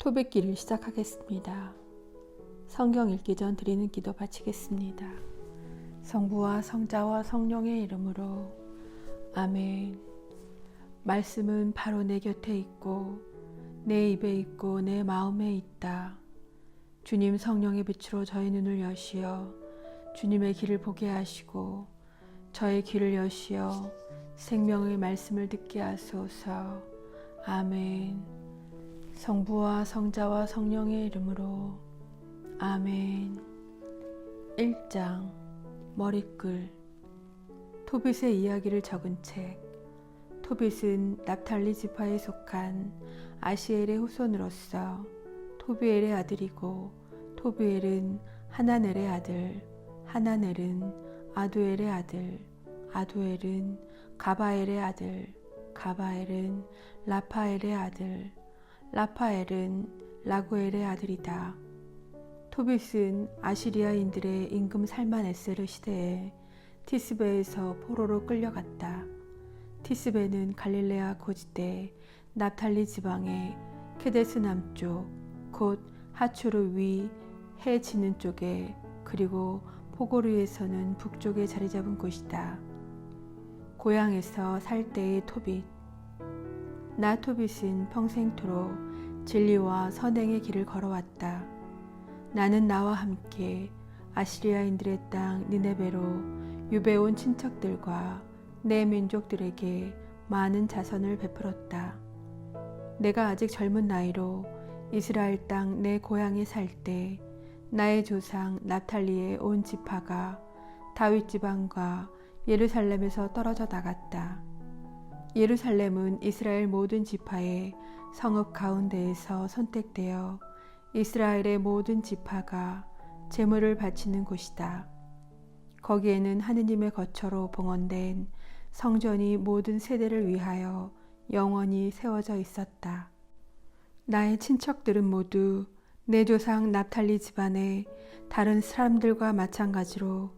토백기를 시작하겠습니다. 성경 읽기 전 드리는 기도 바치겠습니다. 성부와 성자와 성령의 이름으로 아멘. 말씀은 바로 내 곁에 있고 내 입에 있고 내 마음에 있다. 주님 성령의 빛으로 저의 눈을 여시어 주님의 길을 보게 하시고 저의 귀를 여시어 생명의 말씀을 듣게 하소서. 아멘. 성부와 성자와 성령의 이름으로 아멘. 1장 머리끌. 토빗의 이야기를 적은 책. 토빗은 납탈리 지파에 속한 아시엘의 후손으로서 토비엘의 아들이고, 토비엘은 하나넬의 아들, 하나넬은 아두엘의 아들, 아두엘은 가바엘의 아들, 가바엘은 라파엘의 아들, 라파엘은 라구엘의 아들이다. 토빗은 아시리아인들의 임금 살만에세르 시대에 티스베에서 포로로 끌려갔다. 티스베는 갈릴레아 고지대 납탈리 지방의 케데스 남쪽, 곧 하초르 위 해 지는 쪽에, 그리고 포고르에서는 북쪽에 자리 잡은 곳이다. 고향에서 살 때의 토빗. 나 토빗은 평생토록 진리와 선행의 길을 걸어왔다. 나는 나와 함께 아시리아인들의 땅 니네베로 유배온 친척들과 내 민족들에게 많은 자선을 베풀었다. 내가 아직 젊은 나이로 이스라엘 땅 내 고향에 살 때 나의 조상 납탈리의 온 지파가 다윗 지방과 예루살렘에서 떨어져 나갔다. 예루살렘은 이스라엘 모든 지파의 성읍 가운데에서 선택되어 이스라엘의 모든 지파가 제물을 바치는 곳이다. 거기에는 하느님의 거처로 봉헌된 성전이 모든 세대를 위하여 영원히 세워져 있었다. 나의 친척들은 모두 내 조상 납탈리 집안의 다른 사람들과 마찬가지로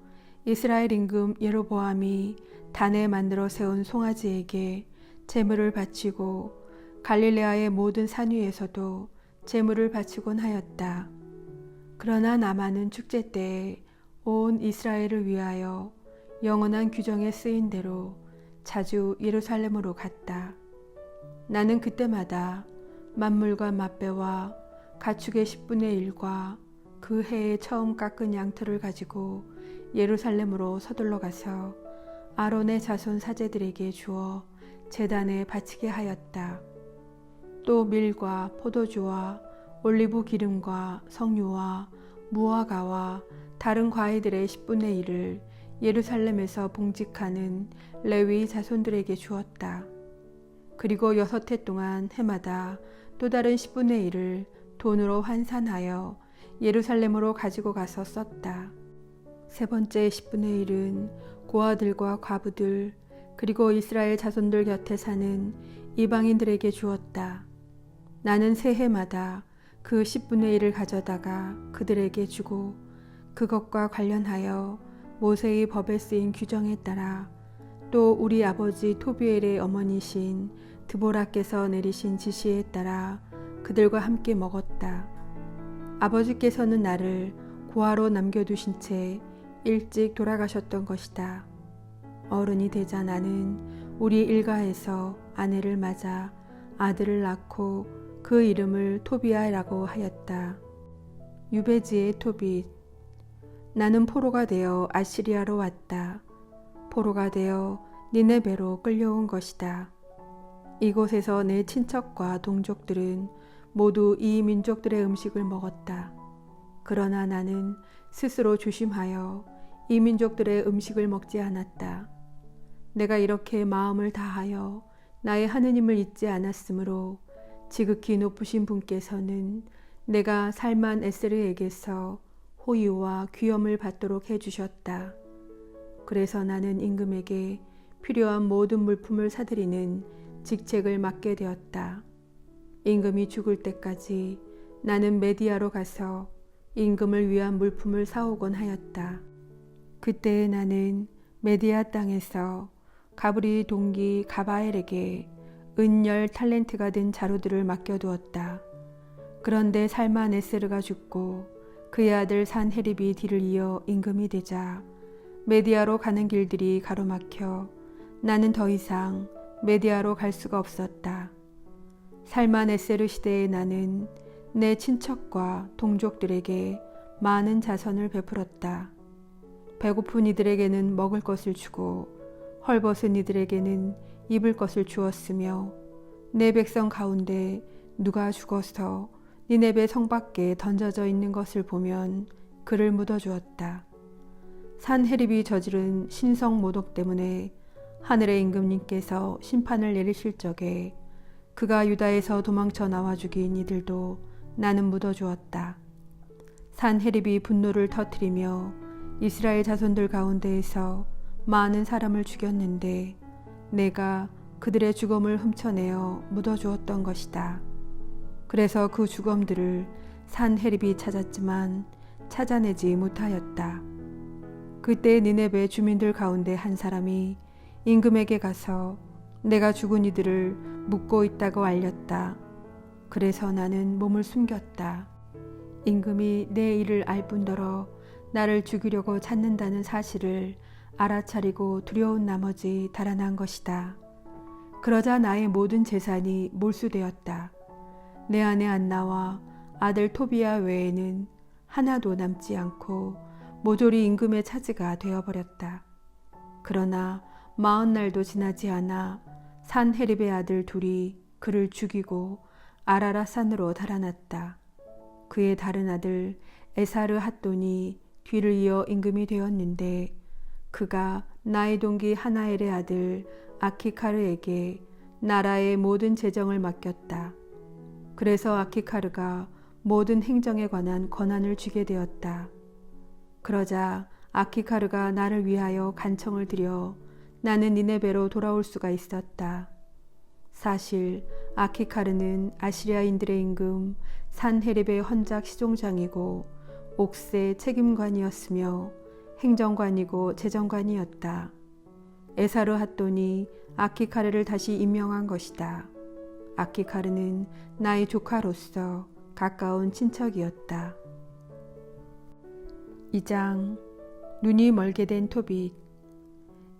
이스라엘 임금 예로보암이 단에 만들어 세운 송아지에게 제물을 바치고 갈릴레아의 모든 산 위에서도 제물을 바치곤 하였다. 그러나 나만은 축제 때에 온 이스라엘을 위하여 영원한 규정에 쓰인 대로 자주 예루살렘으로 갔다. 나는 그때마다 만물과 맞배와 가축의 10분의 1과 그 해에 처음 깎은 양털을 가지고 예루살렘으로 서둘러 가서 아론의 자손 사제들에게 주어 제단에 바치게 하였다. 또 밀과 포도주와 올리브 기름과 석류와 무화과와 다른 과일들의 10분의 1을 예루살렘에서 봉직하는 레위 자손들에게 주었다. 그리고 6해 동안 해마다 또 다른 10분의 1을 돈으로 환산하여 예루살렘으로 가지고 가서 썼다. 세 번째 10분의 1은 고아들과 과부들, 그리고 이스라엘 자손들 곁에 사는 이방인들에게 주었다. 나는 새해마다 그 10분의 1을 가져다가 그들에게 주고, 그것과 관련하여 모세의 법에 쓰인 규정에 따라 또 우리 아버지 토비엘의 어머니신 드보라께서 내리신 지시에 따라 그들과 함께 먹었다. 아버지께서는 나를 고아로 남겨두신 채 일찍 돌아가셨던 것이다. 어른이 되자 나는 우리 일가에서 아내를 맞아 아들을 낳고 그 이름을 토비아라고 하였다. 유배지의 토빗. 나는 포로가 되어 아시리아로 왔다. 포로가 되어 니네베로 끌려온 것이다. 이곳에서 내 친척과 동족들은 모두 이 민족들의 음식을 먹었다. 그러나 나는 스스로 조심하여 이 민족들의 음식을 먹지 않았다. 내가 이렇게 마음을 다하여 나의 하느님을 잊지 않았으므로 지극히 높으신 분께서는 내가 살만 에세르에게서 호유와 귀염을 받도록 해주셨다. 그래서 나는 임금에게 필요한 모든 물품을 사들이는 직책을 맡게 되었다. 임금이 죽을 때까지 나는 메디아로 가서 임금을 위한 물품을 사오곤 하였다. 그때 나는 메디아 땅에서 가브리 동기 가바엘에게 은 10 탈렌트가 된 자루들을 맡겨두었다. 그런데 살만에세르가 죽고 그의 아들 산헤립이 뒤를 이어 임금이 되자 메디아로 가는 길들이 가로막혀 나는 더 이상 메디아로 갈 수가 없었다. 살만에세르 시대에 나는 내 친척과 동족들에게 많은 자선을 베풀었다. 배고픈 이들에게는 먹을 것을 주고 헐벗은 이들에게는 입을 것을 주었으며 내 백성 가운데 누가 죽어서 니네베 성 밖에 던져져 있는 것을 보면 그를 묻어주었다. 산헤립이 저지른 신성 모독 때문에 하늘의 임금님께서 심판을 내리실 적에 그가 유다에서 도망쳐 나와 죽인 이들도 나는 묻어주었다. 산헤립이 분노를 터뜨리며 이스라엘 자손들 가운데에서 많은 사람을 죽였는데 내가 그들의 죽음을 훔쳐내어 묻어주었던 것이다. 그래서 그 죽음들을 산헤립이 찾았지만 찾아내지 못하였다. 그때 니네베 주민들 가운데 한 사람이 임금에게 가서 내가 죽은 이들을 묻고 있다고 알렸다. 그래서 나는 몸을 숨겼다. 임금이 내 일을 알 뿐더러 나를 죽이려고 찾는다는 사실을 알아차리고 두려운 나머지 달아난 것이다. 그러자 나의 모든 재산이 몰수되었다. 내 아내 안나와 아들 토비야 외에는 하나도 남지 않고 모조리 임금의 차지가 되어버렸다. 그러나 40날도 지나지 않아 산헤립의 아들 둘이 그를 죽이고 아라라 산으로 달아났다. 그의 다른 아들 에사르 핫돈이 뒤를 이어 임금이 되었는데 그가 나의 동기 하나엘의 아들 아키카르에게 나라의 모든 재정을 맡겼다. 그래서 아키카르가 모든 행정에 관한 권한을 쥐게 되었다. 그러자 아키카르가 나를 위하여 간청을 드려 나는 니네베로 돌아올 수가 있었다. 사실 아키카르는 아시리아인들의 임금 산헤립의 헌작 시종장이고 옥세 책임관이었으며 행정관이고 재정관이었다. 에사르 핫돈이 아키카르를 다시 임명한 것이다. 아키카르는 나의 조카로서 가까운 친척이었다. 2장 눈이 멀게 된 토빗.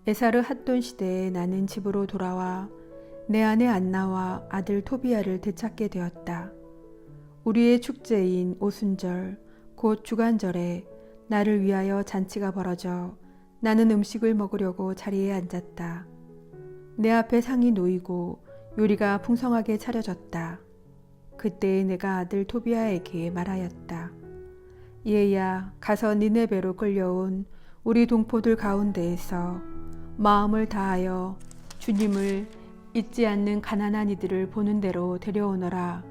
에사르 핫돈 시대에 나는 집으로 돌아와 내 아내 안나와 아들 토비야를 되찾게 되었다. 우리의 축제인 오순절 곧 주간절에 나를 위하여 잔치가 벌어져 나는 음식을 먹으려고 자리에 앉았다. 내 앞에 상이 놓이고 요리가 풍성하게 차려졌다. 그때 내가 아들 토비야에게 말하였다. 얘야, 가서 니네베로 끌려온 우리 동포들 가운데에서 마음을 다하여 주님을 잊지 않는 가난한 이들을 보는 대로 데려오너라.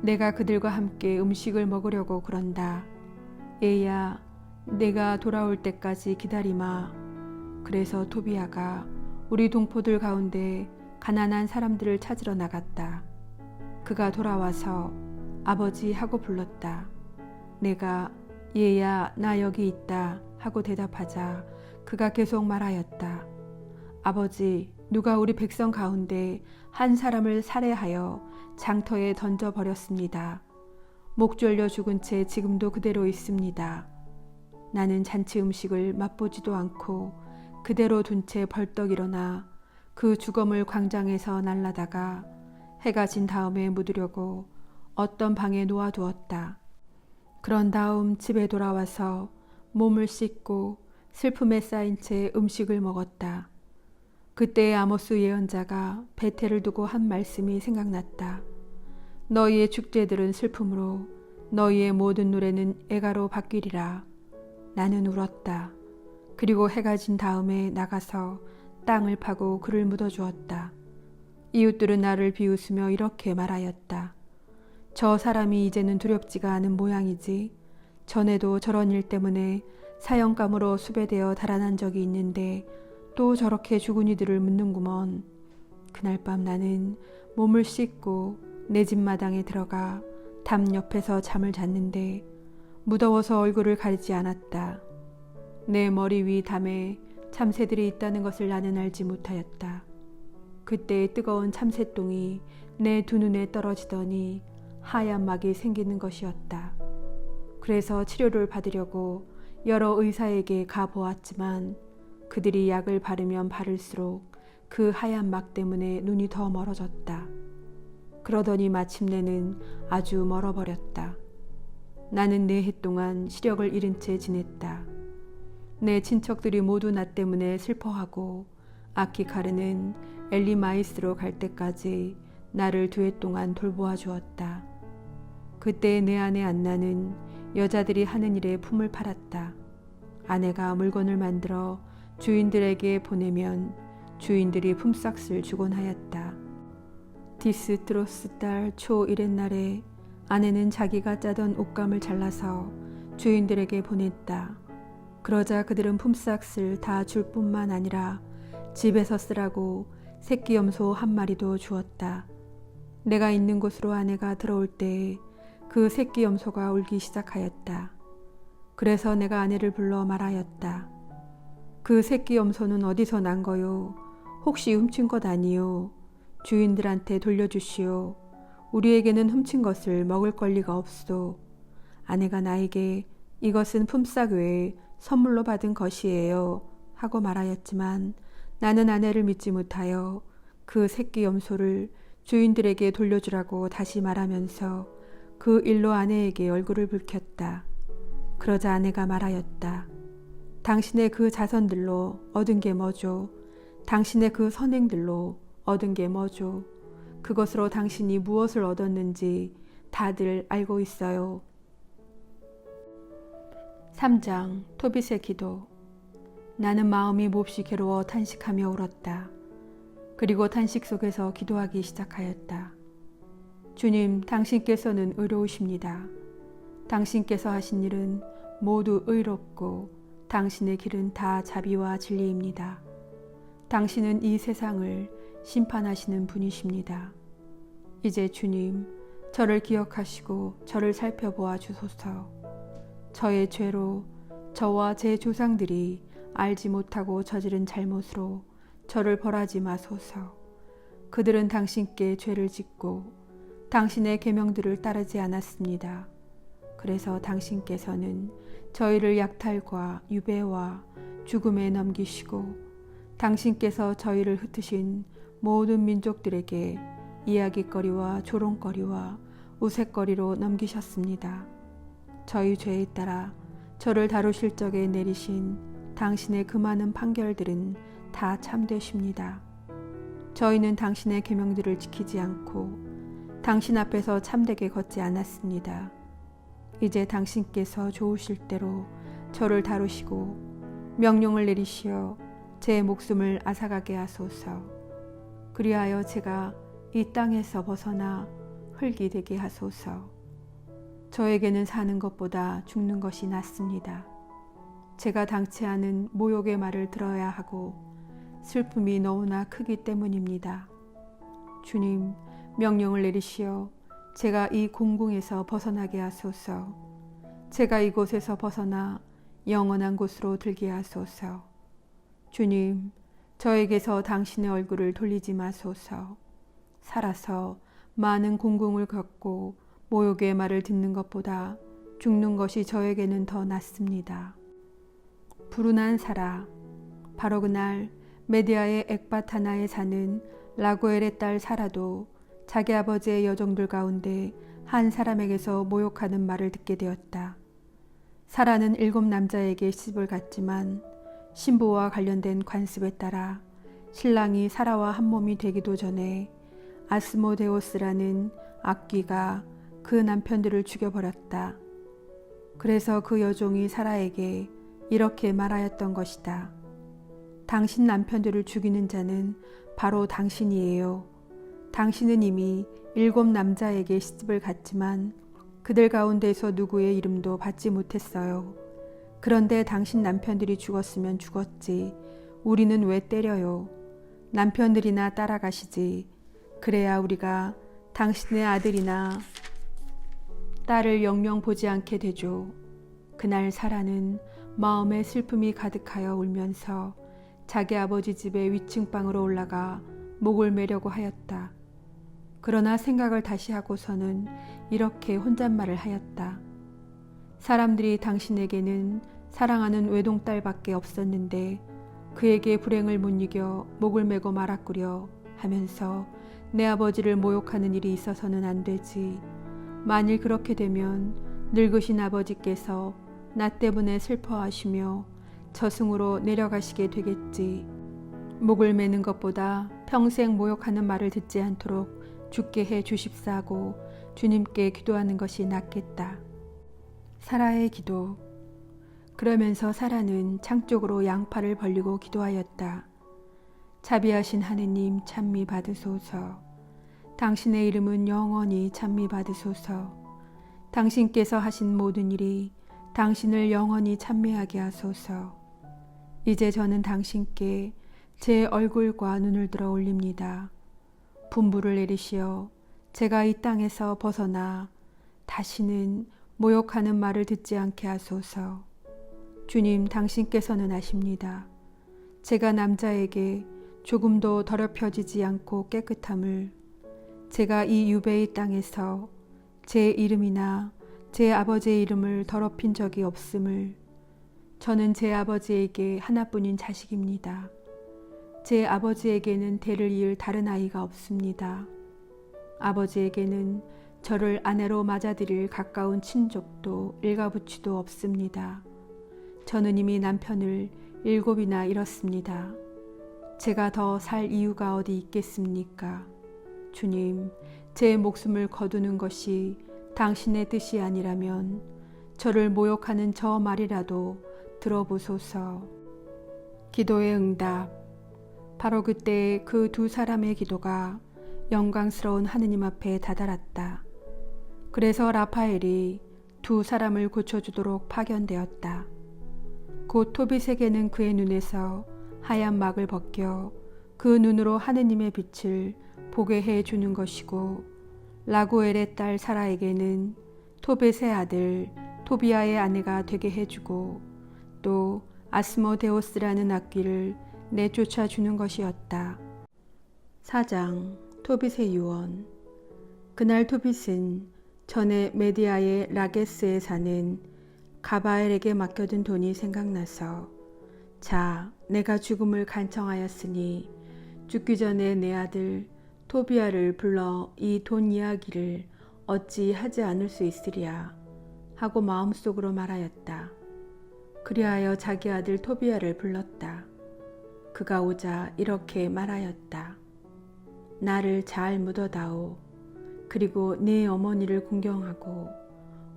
내가 그들과 함께 음식을 먹으려고 그런다. 얘야, 내가 돌아올 때까지 기다리마. 그래서 토비야가 우리 동포들 가운데 가난한 사람들을 찾으러 나갔다. 그가 돌아와서 아버지 하고 불렀다. 내가 얘야 나 여기 있다 하고 대답하자 그가 계속 말하였다. 아버지, 누가 우리 백성 가운데 한 사람을 살해하여 장터에 던져버렸습니다. 목 졸려 죽은 채 지금도 그대로 있습니다. 나는 잔치 음식을 맛보지도 않고 그대로 둔 채 벌떡 일어나 그 죽음을 광장에서 날라다가 해가 진 다음에 묻으려고 어떤 방에 놓아두었다. 그런 다음 집에 돌아와서 몸을 씻고 슬픔에 쌓인 채 음식을 먹었다. 그때 아모스 예언자가 베텔을 두고 한 말씀이 생각났다. 너희의 축제들은 슬픔으로 너희의 모든 노래는 애가로 바뀌리라. 나는 울었다. 그리고 해가 진 다음에 나가서 땅을 파고 그를 묻어주었다. 이웃들은 나를 비웃으며 이렇게 말하였다. 저 사람이 이제는 두렵지가 않은 모양이지. 전에도 저런 일 때문에 사형감으로 수배되어 달아난 적이 있는데 또 저렇게 죽은 이들을 묻는구먼. 그날 밤 나는 몸을 씻고 내 집 마당에 들어가 담 옆에서 잠을 잤는데 무더워서 얼굴을 가리지 않았다. 내 머리 위 담에 참새들이 있다는 것을 나는 알지 못하였다. 그때 뜨거운 참새똥이 내 두 눈에 떨어지더니 하얀 막이 생기는 것이었다. 그래서 치료를 받으려고 여러 의사에게 가보았지만 그들이 약을 바르면 바를수록 그 하얀 막 때문에 눈이 더 멀어졌다. 그러더니 마침내는 아주 멀어버렸다. 나는 4해 동안 시력을 잃은 채 지냈다. 내 친척들이 모두 나 때문에 슬퍼하고 아키카르는 엘리마이스로 갈 때까지 나를 2해 동안 돌보아 주었다. 그때 내 아내 안나는 여자들이 하는 일에 품을 팔았다. 아내가 물건을 만들어 주인들에게 보내면 주인들이 품삯을 주곤 하였다. 디스트로스 달 초 1의 아내는 자기가 짜던 옷감을 잘라서 주인들에게 보냈다. 그러자 그들은 품삯을 다 줄 뿐만 아니라 집에서 쓰라고 새끼 염소 1마리도 주었다. 내가 있는 곳으로 아내가 들어올 때 그 새끼 염소가 울기 시작하였다. 그래서 내가 아내를 불러 말하였다. 그 새끼 염소는 어디서 난 거요? 혹시 훔친 것 아니요? 주인들한테 돌려주시오. 우리에게는 훔친 것을 먹을 권리가 없소. 아내가 나에게 이것은 품삯 외에 선물로 받은 것이에요 하고 말하였지만 나는 아내를 믿지 못하여 그 새끼 염소를 주인들에게 돌려주라고 다시 말하면서 그 일로 아내에게 얼굴을 붉혔다. 그러자 아내가 말하였다. 당신의 그 자선들로 얻은 게 뭐죠? 당신의 그 선행들로 얻은 게 뭐죠? 그것으로 당신이 무엇을 얻었는지 다들 알고 있어요. 3장 토빗의 기도. 나는 마음이 몹시 괴로워 탄식하며 울었다. 그리고 탄식 속에서 기도하기 시작하였다. 주님, 당신께서는 의로우십니다. 당신께서 하신 일은 모두 의롭고 당신의 길은 다 자비와 진리입니다. 당신은 이 세상을 심판하시는 분이십니다. 이제 주님, 저를 기억하시고 저를 살펴보아 주소서. 저의 죄로 저와 제 조상들이 알지 못하고 저지른 잘못으로 저를 벌하지 마소서. 그들은 당신께 죄를 짓고 당신의 계명들을 따르지 않았습니다. 그래서 당신께서는 저희를 약탈과 유배와 죽음에 넘기시고 당신께서 저희를 흩으신 모든 민족들에게 이야깃거리와 조롱거리와 우윳거리로 넘기셨습니다. 저희 죄에 따라 저를 다루실 적에 내리신 당신의 그 많은 판결들은 다 참되십니다. 저희는 당신의 계명들을 지키지 않고 당신 앞에서 참되게 걷지 않았습니다. 이제 당신께서 좋으실 대로 저를 다루시고 명령을 내리시어 제 목숨을 앗아가게 하소서. 그리하여 제가 이 땅에서 벗어나 흙이 되게 하소서. 저에게는 사는 것보다 죽는 것이 낫습니다. 제가 당치 않은 모욕의 말을 들어야 하고 슬픔이 너무나 크기 때문입니다. 주님, 명령을 내리시어 제가 이 공궁에서 벗어나게 하소서. 제가 이곳에서 벗어나 영원한 곳으로 들게 하소서. 주님, 저에게서 당신의 얼굴을 돌리지 마소서. 살아서 많은 공궁을 겪고 모욕의 말을 듣는 것보다 죽는 것이 저에게는 더 낫습니다. 불운한 사라. 바로 그날 메디아의 엑바타나에 사는 라구엘의 딸 사라도 자기 아버지의 여종들 가운데 한 사람에게서 모욕하는 말을 듣게 되었다. 사라는 7 남자에게 시집을 갔지만 신부와 관련된 관습에 따라 신랑이 사라와 한 몸이 되기도 전에 아스모데오스라는 악귀가 그 남편들을 죽여버렸다. 그래서 그 여종이 사라에게 이렇게 말하였던 것이다. 당신 남편들을 죽이는 자는 바로 당신이에요. 당신은 이미 7 남자에게 시집을 갔지만 그들 가운데서 누구의 이름도 받지 못했어요. 그런데 당신 남편들이 죽었으면 죽었지. 우리는 왜 때려요? 남편들이나 따라가시지. 그래야 우리가 당신의 아들이나 딸을 영영 보지 않게 되죠. 그날 사라는 마음에 슬픔이 가득하여 울면서 자기 아버지 집의 위층방으로 올라가 목을 매려고 하였다. 그러나 생각을 다시 하고서는 이렇게 혼잣말을 하였다. 사람들이 당신에게는 사랑하는 외동딸밖에 없었는데 그에게 불행을 못 이겨 목을 메고 말았구려 하면서 내 아버지를 모욕하는 일이 있어서는 안 되지. 만일 그렇게 되면 늙으신 아버지께서 나 때문에 슬퍼하시며 저승으로 내려가시게 되겠지. 목을 매는 것보다 평생 모욕하는 말을 듣지 않도록 죽게 해 주십사고 주님께 기도하는 것이 낫겠다. 사라의 기도. 그러면서 사라는 창 쪽으로 양팔을 벌리고 기도하였다. 자비하신 하느님 찬미 받으소서. 당신의 이름은 영원히 찬미 받으소서. 당신께서 하신 모든 일이 당신을 영원히 찬미하게 하소서. 이제 저는 당신께 제 얼굴과 눈을 들어 올립니다. 분부를 내리시어 제가 이 땅에서 벗어나 다시는 모욕하는 말을 듣지 않게 하소서. 주님, 당신께서는 아십니다. 제가 남자에게 조금도 더럽혀지지 않고 깨끗함을, 제가 이 유배의 땅에서 제 이름이나 제 아버지의 이름을 더럽힌 적이 없음을, 저는 제 아버지에게 하나뿐인 자식입니다. 제 아버지에게는 대를 이을 다른 아이가 없습니다. 아버지에게는 저를 아내로 맞아들일 가까운 친족도 일가부치도 없습니다. 저는 이미 남편을 7이나 잃었습니다. 제가 더 살 이유가 어디 있겠습니까? 주님, 제 목숨을 거두는 것이 당신의 뜻이 아니라면 저를 모욕하는 저 말이라도 들어보소서. 기도의 응답. 바로 그때 그 두 사람의 기도가 영광스러운 하느님 앞에 다다랐다. 그래서 라파엘이 두 사람을 고쳐주도록 파견되었다. 곧 토빗에게는 그의 눈에서 하얀 막을 벗겨 그 눈으로 하느님의 빛을 보게 해주는 것이고, 라구엘의 딸 사라에게는 토빗의 아들 토비아의 아내가 되게 해주고, 또 아스모데오스라는 악귀를 내쫓아 주는 것이었다. 4장. 토빗의 유언. 그날 토빗은 전에 메디아의 라게스에 사는 가바엘에게 맡겨둔 돈이 생각나서, 자, 내가 죽음을 간청하였으니 죽기 전에 내 아들 토비아를 불러 이 돈 이야기를 어찌 하지 않을 수 있으랴 하고 마음속으로 말하였다. 그리하여 자기 아들 토비아를 불렀다. 그가 오자 이렇게 말하였다. 나를 잘 묻어다오. 그리고 네 어머니를 공경하고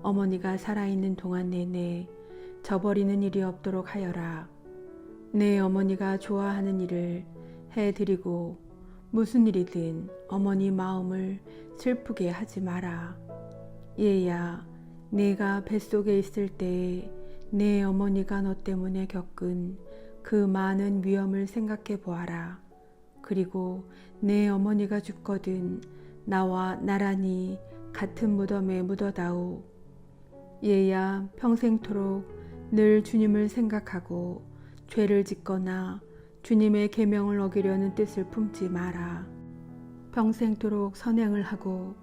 어머니가 살아있는 동안 내내 저버리는 일이 없도록 하여라. 내 어머니가 좋아하는 일을 해드리고 무슨 일이든 어머니 마음을 슬프게 하지 마라. 얘야, 네가 뱃속에 있을 때에 내 어머니가 너 때문에 겪은 그 많은 위험을 생각해 보아라. 그리고 내 어머니가 죽거든 나와 나란히 같은 무덤에 묻어다오. 얘야, 평생토록 늘 주님을 생각하고 죄를 짓거나 주님의 계명을 어기려는 뜻을 품지 마라. 평생토록 선행을 하고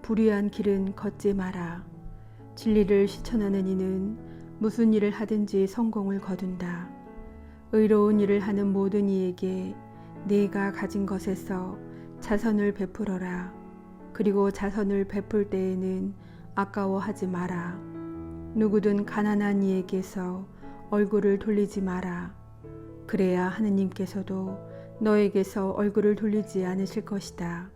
불의한 길은 걷지 마라. 진리를 실천하는 이는 무슨 일을 하든지 성공을 거둔다. 의로운 일을 하는 모든 이에게 네가 가진 것에서 자선을 베풀어라. 그리고 자선을 베풀 때에는 아까워하지 마라. 누구든 가난한 이에게서 얼굴을 돌리지 마라. 그래야 하느님께서도 너에게서 얼굴을 돌리지 않으실 것이다.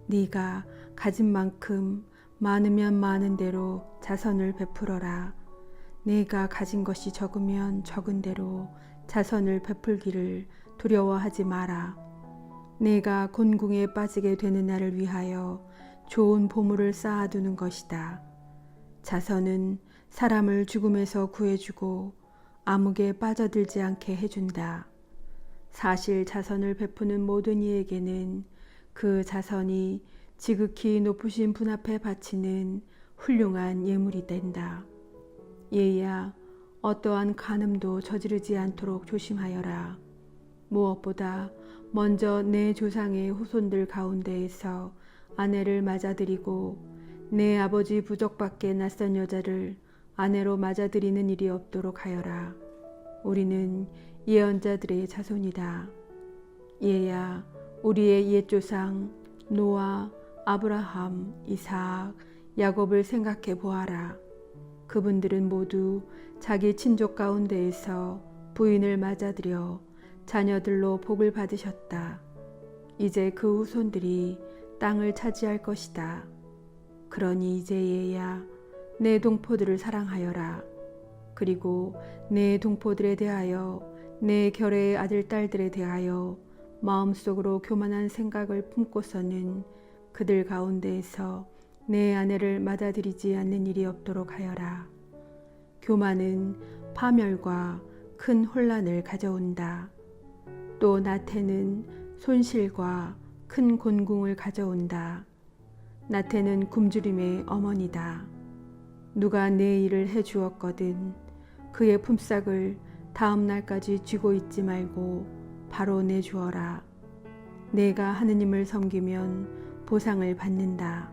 네가 가진 만큼 많으면 많은 대로 자선을 베풀어라. 네가 가진 것이 적으면 적은 대로 자선을 베풀기를 두려워하지 마라. 네가 곤궁에 빠지게 되는 날을 위하여 좋은 보물을 쌓아두는 것이다. 자선은 사람을 죽음에서 구해주고 암흑에 빠져들지 않게 해준다. 사실 자선을 베푸는 모든 이에게는 그 자선이 지극히 높으신 분 앞에 바치는 훌륭한 예물이 된다. 얘야, 어떠한 간음도 저지르지 않도록 조심하여라. 무엇보다 먼저 내 조상의 후손들 가운데에서 아내를 맞아들이고 내 아버지 부족밖에 낯선 여자를 아내로 맞아들이는 일이 없도록 하여라. 우리는 예언자들의 자손이다. 얘야, 우리의 옛조상 노아, 아브라함, 이삭, 야곱을 생각해 보아라. 그분들은 모두 자기 친족 가운데에서 부인을 맞아들여 자녀들로 복을 받으셨다. 이제 그 후손들이 땅을 차지할 것이다. 그러니 이제 얘야, 내 동포들을 사랑하여라. 그리고 내 동포들에 대하여 내 결의의 아들 딸들에 대하여 마음속으로 교만한 생각을 품고서는 그들 가운데에서 내 아내를 맞아들이지 않는 일이 없도록 하여라. 교만은 파멸과 큰 혼란을 가져온다. 또 나태는 손실과 큰 곤궁을 가져온다. 나태는 굶주림의 어머니다. 누가 내 일을 해 주었거든 그의 품삯을 다음 날까지 쥐고 있지 말고 바로 내주어라. 내가 하느님을 섬기면 보상을 받는다.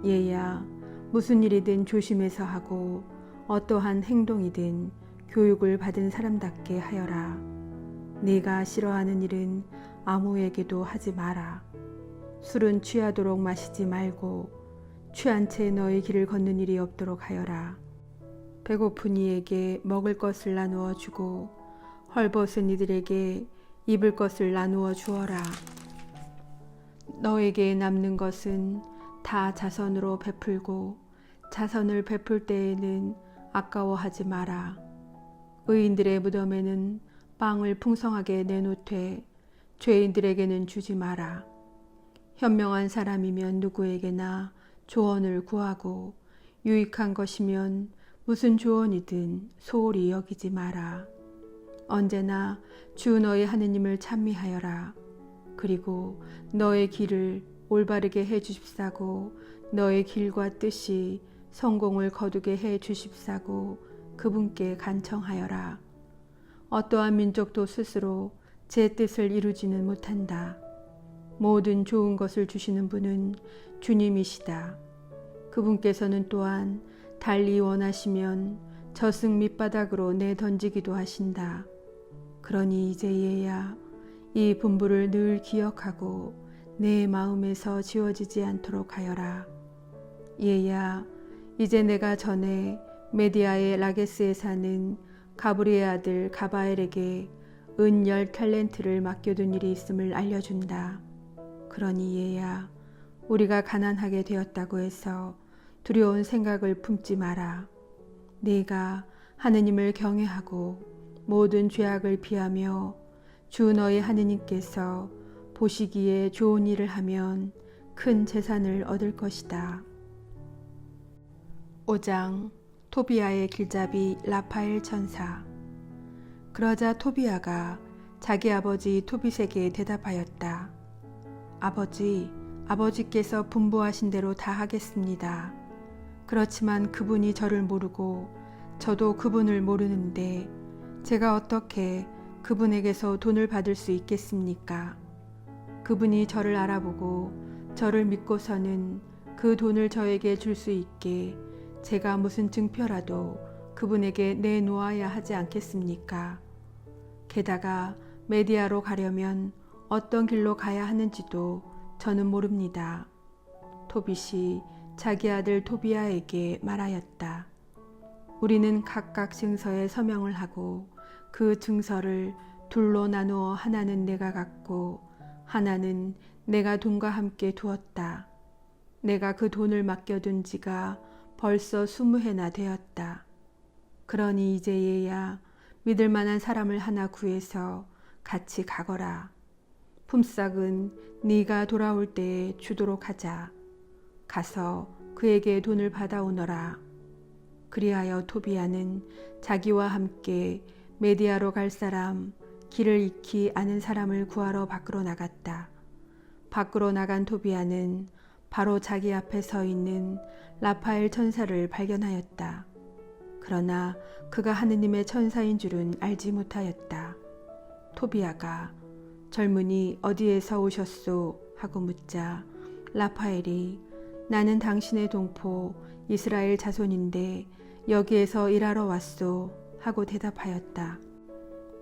얘야, 무슨 일이든 조심해서 하고 어떠한 행동이든 교육을 받은 사람답게 하여라. 네가 싫어하는 일은 아무에게도 하지 마라. 술은 취하도록 마시지 말고 취한 채 너의 길을 걷는 일이 없도록 하여라. 배고픈 이에게 먹을 것을 나누어 주고 헐벗은 이들에게 입을 것을 나누어 주어라. 너에게 남는 것은 다 자선으로 베풀고 자선을 베풀 때에는 아까워하지 마라. 의인들의 무덤에는 빵을 풍성하게 내놓되 죄인들에게는 주지 마라. 현명한 사람이면 누구에게나 조언을 구하고 유익한 것이면 무슨 조언이든 소홀히 여기지 마라. 언제나 주 너의 하느님을 찬미하여라. 그리고 너의 길을 올바르게 해 주십사고 너의 길과 뜻이 성공을 거두게 해 주십사고 그분께 간청하여라. 어떠한 민족도 스스로 제 뜻을 이루지는 못한다. 모든 좋은 것을 주시는 분은 주님이시다. 그분께서는 또한 달리 원하시면 저승 밑바닥으로 내던지기도 하신다. 그러니 이제 얘야, 이 분부를 늘 기억하고 내 마음에서 지워지지 않도록 하여라. 얘야, 이제 내가 전에 메디아의 라게스에 사는 가브리의 아들 가바엘에게 은 10달란트를 맡겨둔 일이 있음을 알려준다. 그러니 얘야, 우리가 가난하게 되었다고 해서 두려운 생각을 품지 마라. 네가 하느님을 경외하고 모든 죄악을 피하며 주 너의 하느님께서 보시기에 좋은 일을 하면 큰 재산을 얻을 것이다. 5장 토비아의 길잡이 라파엘 천사. 그러자 토비아가 자기 아버지 토빗에게 대답하였다. 아버지, 아버지께서 분부하신 대로 다 하겠습니다. 그렇지만 그분이 저를 모르고 저도 그분을 모르는데 제가 어떻게 그분에게서 돈을 받을 수 있겠습니까? 그분이 저를 알아보고 저를 믿고서는 그 돈을 저에게 줄 수 있게 제가 무슨 증표라도 그분에게 내놓아야 하지 않겠습니까? 게다가 메디아로 가려면 어떤 길로 가야 하는지도 저는 모릅니다. 토빗이 자기 아들 토비아에게 말하였다. 우리는 각각 증서에 서명을 하고 그 증서를 둘로 나누어 하나는 내가 갖고 하나는 내가 돈과 함께 두었다. 내가 그 돈을 맡겨둔 지가 벌써 20해나 되었다. 그러니 이제 얘야, 믿을 만한 사람을 하나 구해서 같이 가거라. 품삯은 네가 돌아올 때에 주도록 하자. 가서 그에게 돈을 받아오너라. 그리하여 토비아는 자기와 함께 메디아로 갈 사람, 길을 익히 아는 사람을 구하러 밖으로 나갔다. 밖으로 나간 토비아는 바로 자기 앞에 서 있는 라파엘 천사를 발견하였다. 그러나 그가 하느님의 천사인 줄은 알지 못하였다. 토비아가 젊은이 어디에서 오셨소? 하고 묻자 라파엘이 나는 당신의 동포 이스라엘 자손인데 여기에서 일하러 왔소 하고 대답하였다.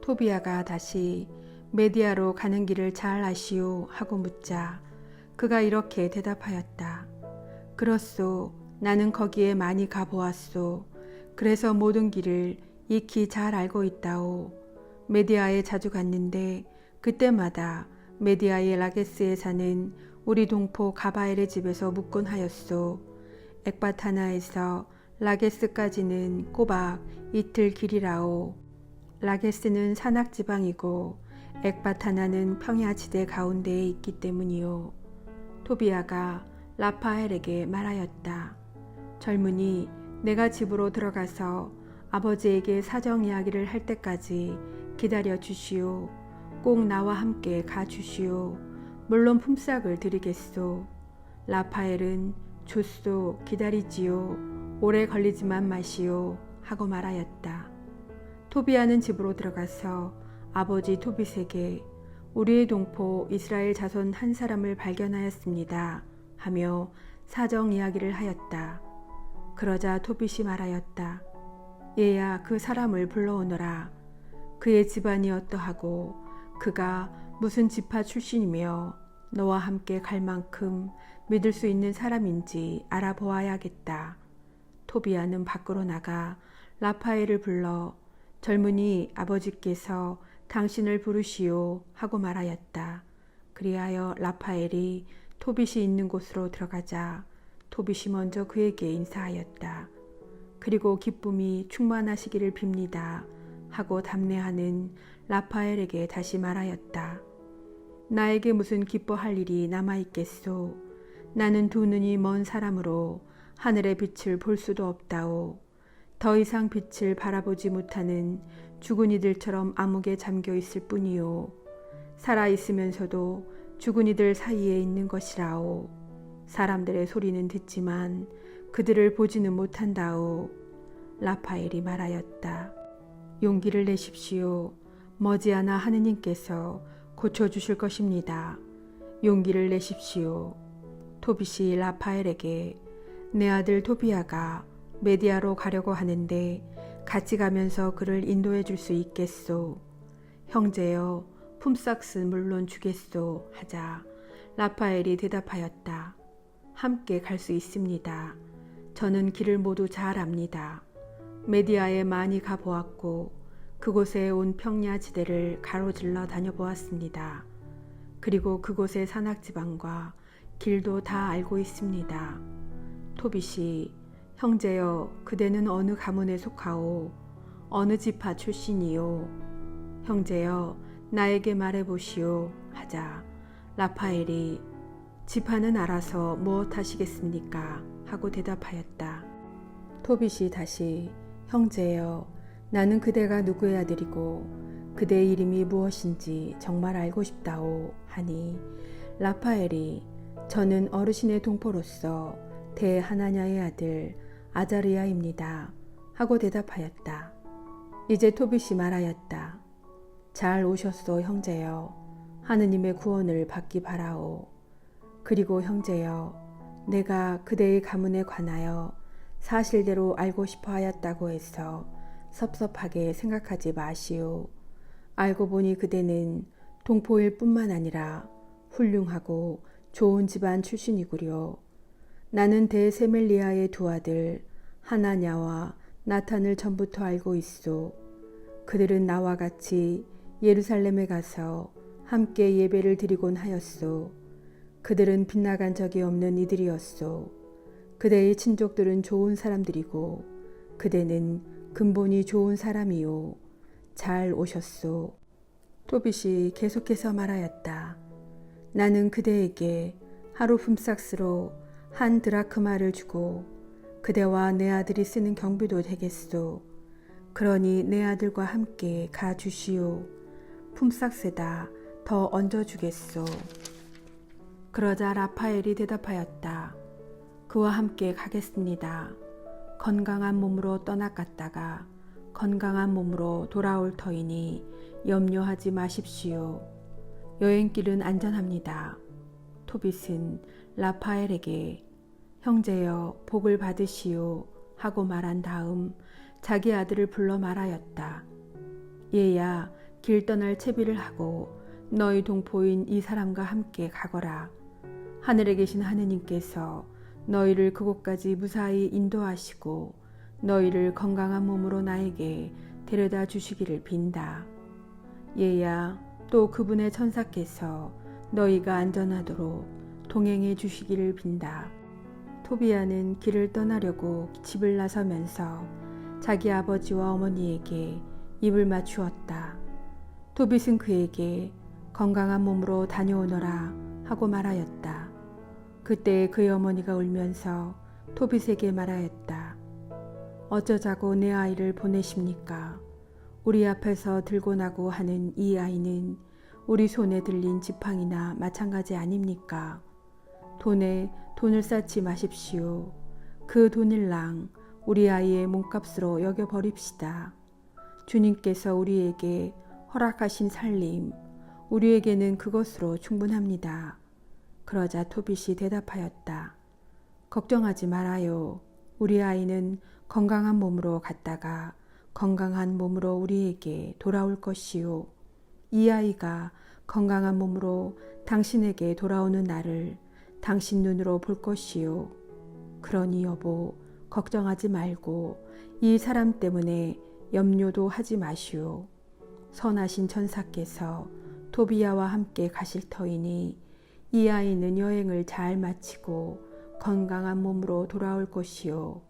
토비아가 다시 메디아로 가는 길을 잘 아시오 하고 묻자 그가 이렇게 대답하였다. 그렇소. 나는 거기에 많이 가보았소. 그래서 모든 길을 익히 잘 알고 있다오. 메디아에 자주 갔는데 그때마다 메디아의 라게스에 사는 우리 동포 가바엘의 집에서 묵곤 하였소. 엑바타나에서 라게스까지는 꼬박 이틀 길이라오. 라게스는 산악지방이고 엑바타나는 평야지대 가운데에 있기 때문이요. 토비아가 라파엘에게 말하였다. 젊은이, 내가 집으로 들어가서 아버지에게 사정 이야기를 할 때까지 기다려 주시오. 꼭 나와 함께 가 주시오. 물론 품삯을 드리겠소. 라파엘은 좋소, 기다리지요. 오래 걸리지만 마시오 하고 말하였다. 토비아는 집으로 들어가서 아버지 토빗에게 우리의 동포 이스라엘 자손 한 사람을 발견하였습니다 하며 사정 이야기를 하였다. 그러자 토빗이 말하였다. 얘야, 그 사람을 불러오너라. 그의 집안이 어떠하고 그가 무슨 지파 출신이며 너와 함께 갈 만큼 믿을 수 있는 사람인지 알아보아야겠다. 토비아는 밖으로 나가 라파엘을 불러 젊은이, 아버지께서 당신을 부르시오 하고 말하였다. 그리하여 라파엘이 토빗이 있는 곳으로 들어가자 토빗이 먼저 그에게 인사하였다. 그리고 기쁨이 충만하시기를 빕니다 하고 답례하는 라파엘에게 다시 말하였다. 나에게 무슨 기뻐할 일이 남아있겠소. 나는 두 눈이 먼 사람으로 하늘의 빛을 볼 수도 없다오. 더 이상 빛을 바라보지 못하는 죽은 이들처럼 암흑에 잠겨 있을 뿐이요. 살아 있으면서도 죽은 이들 사이에 있는 것이라오. 사람들의 소리는 듣지만 그들을 보지는 못한다오. 라파엘이 말하였다. 용기를 내십시오. 머지않아 하느님께서 고쳐주실 것입니다. 용기를 내십시오. 토빗이 라파엘에게 내 아들 토비아가 메디아로 가려고 하는데 같이 가면서 그를 인도해 줄 수 있겠소. 형제여, 품삯은 물론 주겠소 하자 라파엘이 대답하였다. 함께 갈 수 있습니다. 저는 길을 모두 잘 압니다. 메디아에 많이 가보았고 그곳에 온 평야지대를 가로질러 다녀보았습니다. 그리고 그곳의 산악지방과 길도 다 알고 있습니다. 토빗이 형제여, 그대는 어느 가문에 속하오? 어느 지파 출신이요? 형제여, 나에게 말해보시오 하자 라파엘이 지파는 알아서 무엇 하시겠습니까? 하고 대답하였다. 토빗이 다시 형제여, 나는 그대가 누구의 아들이고 그대의 이름이 무엇인지 정말 알고 싶다오 하니 라파엘이 저는 어르신의 동포로서 대하나냐의 아들 아자르야입니다 하고 대답하였다. 이제 토빗이 말하였다. 잘 오셨소 형제여. 하느님의 구원을 받기 바라오. 그리고 형제여, 내가 그대의 가문에 관하여 사실대로 알고 싶어 하였다고 해서 섭섭하게 생각하지 마시오. 알고 보니 그대는 동포일 뿐만 아니라 훌륭하고 좋은 집안 출신이구려. 나는 대세멜리아의 두 아들 하나냐와 나탄을 전부터 알고 있소. 그들은 나와 같이 예루살렘에 가서 함께 예배를 드리곤 하였소. 그들은 빗나간 적이 없는 이들이었소. 그대의 친족들은 좋은 사람들이고 그대는 근본이 좋은 사람이요. 잘 오셨소. 토빗이 계속해서 말하였다. 나는 그대에게 하루 품삯으로 한 드라크마를 주고 그대와 내 아들이 쓰는 경비도 되겠소. 그러니 내 아들과 함께 가 주시오. 품삯에다 더 얹어주겠소. 그러자 라파엘이 대답하였다. 그와 함께 가겠습니다. 건강한 몸으로 떠나갔다가 건강한 몸으로 돌아올 터이니 염려하지 마십시오. 여행길은 안전합니다. 토빗은 라파엘에게 형제여 복을 받으시오 하고 말한 다음 자기 아들을 불러 말하였다. 얘야 길 떠날 채비를 하고 너희 동포인 이 사람과 함께 가거라. 하늘에 계신 하느님께서 너희를 그곳까지 무사히 인도하시고 너희를 건강한 몸으로 나에게 데려다 주시기를 빈다. 얘야 또 그분의 천사께서 너희가 안전하도록 동행해 주시기를 빈다. 토비야는 길을 떠나려고 집을 나서면서 자기 아버지와 어머니에게 입을 맞추었다. 토빗은 그에게 건강한 몸으로 다녀오너라 하고 말하였다. 그때 그의 어머니가 울면서 토빗에게 말하였다. 어쩌자고 내 아이를 보내십니까? 우리 앞에서 들고 나고 하는 이 아이는 우리 손에 들린 지팡이나 마찬가지 아닙니까? 돈에 돈을 쌓지 마십시오. 그 돈일랑 우리 아이의 몸값으로 여겨버립시다. 주님께서 우리에게 허락하신 살림, 우리에게는 그것으로 충분합니다. 그러자 토빗이 대답하였다. 걱정하지 말아요. 우리 아이는 건강한 몸으로 갔다가 건강한 몸으로 우리에게 돌아올 것이요. 이 아이가 건강한 몸으로 당신에게 돌아오는 날을 당신 눈으로 볼 것이요. 그러니 여보, 걱정하지 말고 이 사람 때문에 염려도 하지 마시오. 선하신 천사께서 토비야와 함께 가실 터이니 이 아이는 여행을 잘 마치고 건강한 몸으로 돌아올 것이요.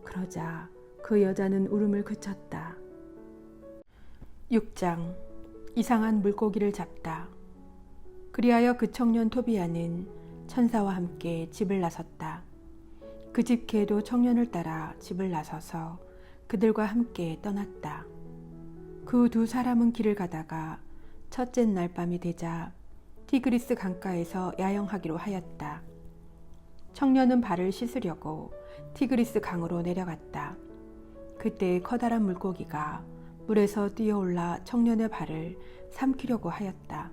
그러자 그 여자는 울음을 그쳤다. 6장 이상한 물고기를 잡다. 그리하여 그 청년 토비야는 천사와 함께 집을 나섰다. 그 집 개도 청년을 따라 집을 나서서 그들과 함께 떠났다. 그 두 사람은 길을 가다가 첫째 날 밤이 되자 티그리스 강가에서 야영하기로 하였다. 청년은 발을 씻으려고 티그리스 강으로 내려갔다. 그때 커다란 물고기가 물에서 뛰어올라 청년의 발을 삼키려고 하였다.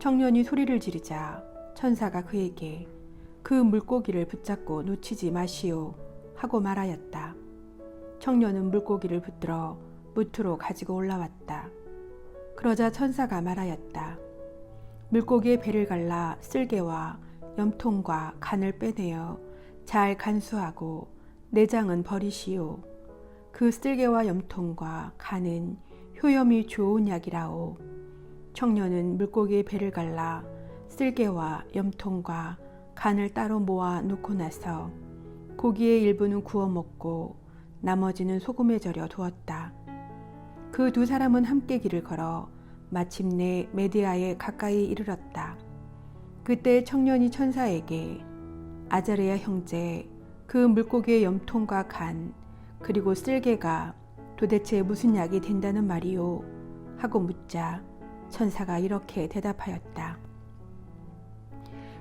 청년이 소리를 지르자 천사가 그에게 그 물고기를 붙잡고 놓치지 마시오 하고 말하였다. 청년은 물고기를 붙들어 무트로 가지고 올라왔다. 그러자 천사가 말하였다. 물고기의 배를 갈라 쓸개와 염통과 간을 빼내어 잘 간수하고 내장은 버리시오. 그 쓸개와 염통과 간은 효염이 좋은 약이라오. 청년은 물고기의 배를 갈라 쓸개와 염통과 간을 따로 모아 놓고 나서 고기의 일부는 구워 먹고 나머지는 소금에 절여 두었다. 그 두 사람은 함께 길을 걸어 마침내 메디아에 가까이 이르렀다. 그때 청년이 천사에게 아자레야 형제, 그 물고기의 염통과 간 그리고 쓸개가 도대체 무슨 약이 된다는 말이오? 하고 묻자 천사가 이렇게 대답하였다.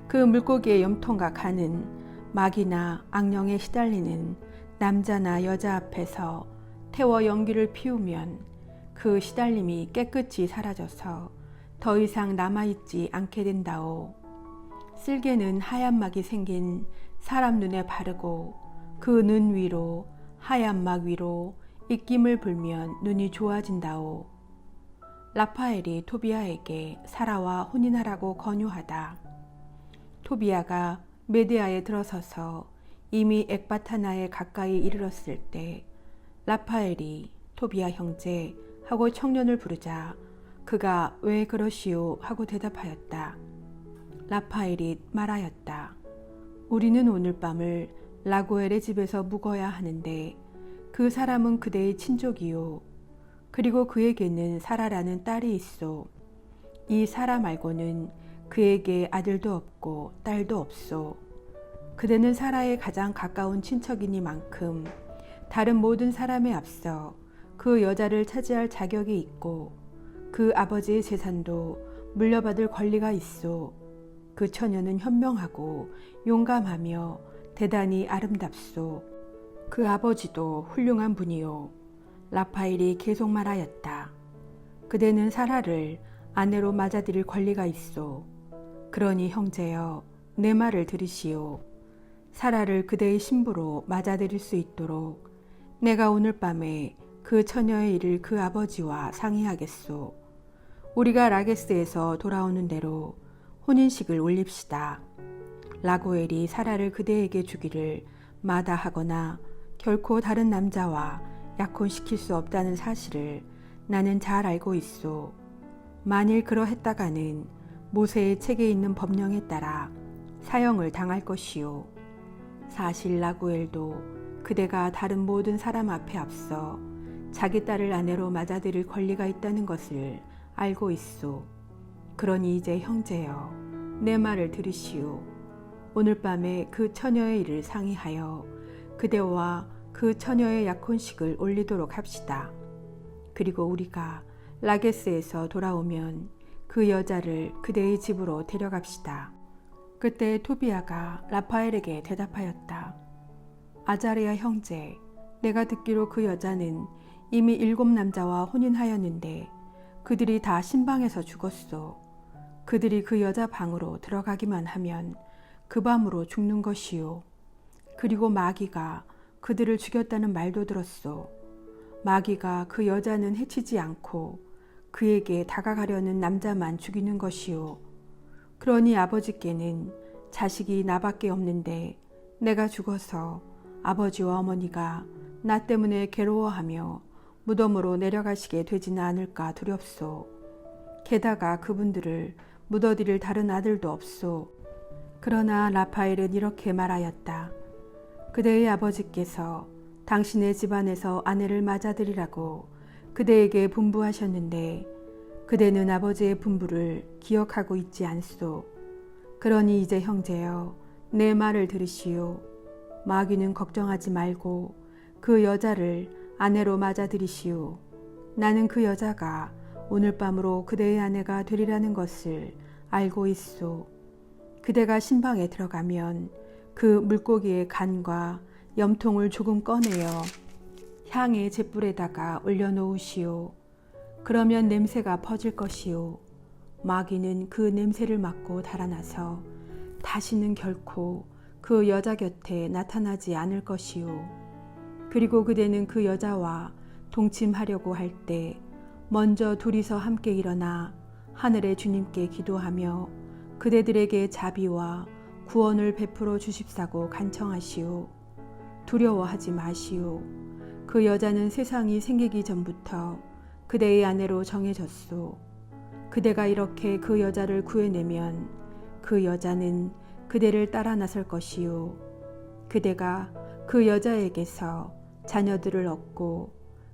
그 물고기의 염통과 간은 마귀나 악령에 시달리는 남자나 여자 앞에서 태워 연기를 피우면 그 시달림이 깨끗이 사라져서 더 이상 남아있지 않게 된다오. 쓸개는 하얀 막이 생긴 사람 눈에 바르고 그 눈 위로 하얀 막 위로 입김을 불면 눈이 좋아진다오. 라파엘이 토비야에게 사라와 혼인하라고 권유하다. 토비야가 메디아에 들어서서 이미 엑바타나에 가까이 이르렀을 때 라파엘이 토비야 형제 하고 청년을 부르자 그가 왜 그러시오 하고 대답하였다. 라파엘이 말하였다. 우리는 오늘 밤을 라구엘의 집에서 묵어야 하는데 그 사람은 그대의 친족이요. 그리고 그에게는 사라라는 딸이 있소. 이 사라 말고는 그에게 아들도 없고 딸도 없소. 그대는 사라의 가장 가까운 친척이니만큼 다른 모든 사람에 앞서 그 여자를 차지할 자격이 있고 그 아버지의 재산도 물려받을 권리가 있소. 그 처녀는 현명하고 용감하며 대단히 아름답소. 그 아버지도 훌륭한 분이요. 라파엘이 계속 말하였다. 그대는 사라를 아내로 맞아들일 권리가 있소. 그러니 형제여, 내 말을 들으시오. 사라를 그대의 신부로 맞아들일 수 있도록 내가 오늘 밤에 그 처녀의 일을 그 아버지와 상의하겠소. 우리가 라게스에서 돌아오는 대로 혼인식을 올립시다. 라구엘이 사라를 그대에게 주기를 마다하거나 결코 다른 남자와 약혼시킬 수 없다는 사실을 나는 잘 알고 있소. 만일 그러했다가는 모세의 책에 있는 법령에 따라 사형을 당할 것이오. 사실 라구엘도 그대가 다른 모든 사람 앞에 앞서 자기 딸을 아내로 맞아들일 권리가 있다는 것을 알고 있소. 그러니 이제 형제여, 내 말을 들으시오. 오늘 밤에 그 처녀의 일을 상의하여 그대와 그 처녀의 약혼식을 올리도록 합시다. 그리고 우리가 라게스에서 돌아오면 그 여자를 그대의 집으로 데려갑시다. 그때 토비아가 라파엘에게 대답하였다. 아자르야 형제, 내가 듣기로 그 여자는 이미 7 남자와 혼인하였는데 그들이 다 신방에서 죽었소. 그들이 그 여자 방으로 들어가기만 하면 그 밤으로 죽는 것이요. 그리고 마귀가 그들을 죽였다는 말도 들었소. 마귀가 그 여자는 해치지 않고 그에게 다가가려는 남자만 죽이는 것이요. 그러니 아버지께는 자식이 나밖에 없는데 내가 죽어서 아버지와 어머니가 나 때문에 괴로워하며 무덤으로 내려가시게 되지는 않을까 두렵소. 게다가 그분들을 묻어드릴 다른 아들도 없소. 그러나 라파엘은 이렇게 말하였다. 그대의 아버지께서 당신의 집안에서 아내를 맞아들이라고 그대에게 분부하셨는데 그대는 아버지의 분부를 기억하고 있지 않소. 그러니 이제 형제여, 내 말을 들으시오. 마귀는 걱정하지 말고 그 여자를 아내로 맞아들이시오. 나는 그 여자가 오늘 밤으로 그대의 아내가 되리라는 것을 알고 있소. 그대가 신방에 들어가면 그 물고기의 간과 염통을 조금 꺼내어 향의 잿불에다가 올려놓으시오. 그러면 냄새가 퍼질 것이오. 마귀는 그 냄새를 맡고 달아나서 다시는 결코 그 여자 곁에 나타나지 않을 것이오. 그리고 그대는 그 여자와 동침하려고 할 때 먼저 둘이서 함께 일어나 하늘의 주님께 기도하며 그대들에게 자비와 구원을 베풀어 주십사고 간청하시오. 두려워하지 마시오. 그 여자는 세상이 생기기 전부터 그대의 아내로 정해졌소. 그대가 이렇게 그 여자를 구해내면 그 여자는 그대를 따라 나설 것이요. 그대가 그 여자에게서 자녀들을 얻고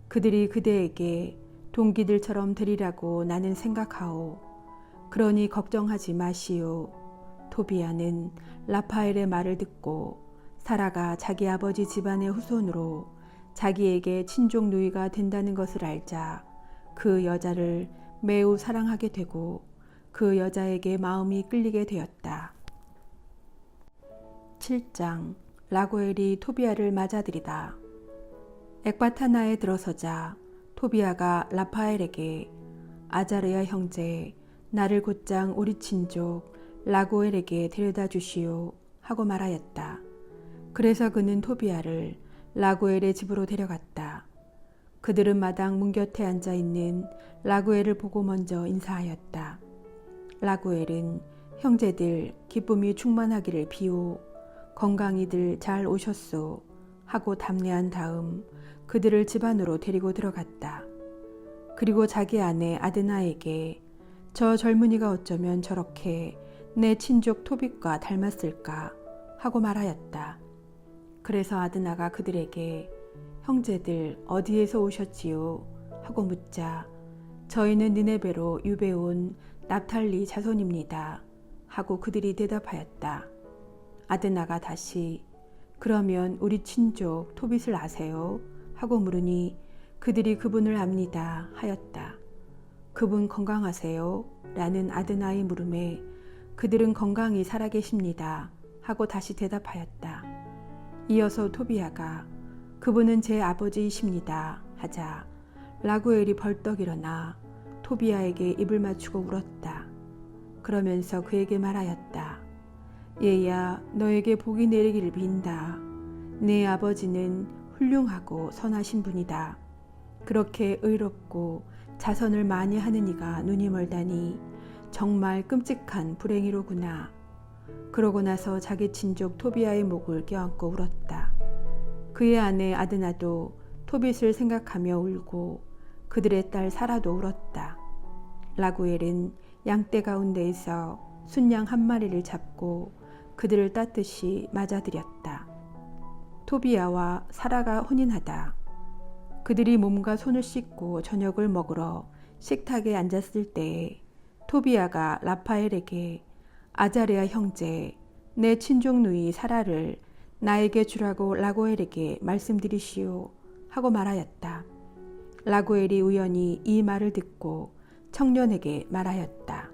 그들이 그대에게 동기들처럼 되리라고 나는 생각하오. 그러니 걱정하지 마시오. 토비아는 라파엘의 말을 듣고 사라가 자기 아버지 집안의 후손으로 자기에게 친족 누이가 된다는 것을 알자 그 여자를 매우 사랑하게 되고 그 여자에게 마음이 끌리게 되었다. 7장 라구엘이 토비아를 맞아들이다. 엑바타나에 들어서자 토비아가 라파엘에게 아자르야 형제, 나를 곧장 우리 친족 라구엘에게 데려다 주시오 하고 말하였다. 그래서 그는 토비아를 라구엘의 집으로 데려갔다. 그들은 마당 문 곁에 앉아 있는 라구엘을 보고 먼저 인사하였다. 라구엘은 형제들 기쁨이 충만하기를 비오. 건강히들 잘 오셨소 하고 답례한 다음 그들을 집 안으로 데리고 들어갔다. 그리고 자기 아내 아드나에게 저 젊은이가 어쩌면 저렇게 내 친족 토빗과 닮았을까 하고 말하였다. 그래서 아드나가 그들에게 형제들 어디에서 오셨지요? 하고 묻자 저희는 니네베로 유배온 납탈리 자손입니다 하고 그들이 대답하였다. 아드나가 다시 그러면 우리 친족 토빗을 아세요? 하고 물으니 그들이 그분을 압니다 하였다. 그분 건강하세요? 라는 아드나의 물음에 그들은 건강히 살아계십니다 하고 다시 대답하였다. 이어서 토비아가 그분은 제 아버지이십니다 하자 라구엘이 벌떡 일어나 토비아에게 입을 맞추고 울었다. 그러면서 그에게 말하였다. 얘야, 너에게 복이 내리기를 빈다. 내 아버지는 훌륭하고 선하신 분이다. 그렇게 의롭고 자선을 많이 하는 이가 눈이 멀다니 정말 끔찍한 불행이로구나. 그러고 나서 자기 친족 토비아의 목을 껴안고 울었다. 그의 아내 아드나도 토빗을 생각하며 울고 그들의 딸 사라도 울었다. 라구엘은 양떼 가운데에서 순양 한 마리를 잡고 그들을 따뜻이 맞아들였다. 토비아와 사라가 혼인하다. 그들이 몸과 손을 씻고 저녁을 먹으러 식탁에 앉았을 때에 토비아가 라파엘에게 아자레아 형제, 내 친족 누이 사라를 나에게 주라고 라구엘에게 말씀드리시오 하고 말하였다. 라구엘이 우연히 이 말을 듣고 청년에게 말하였다.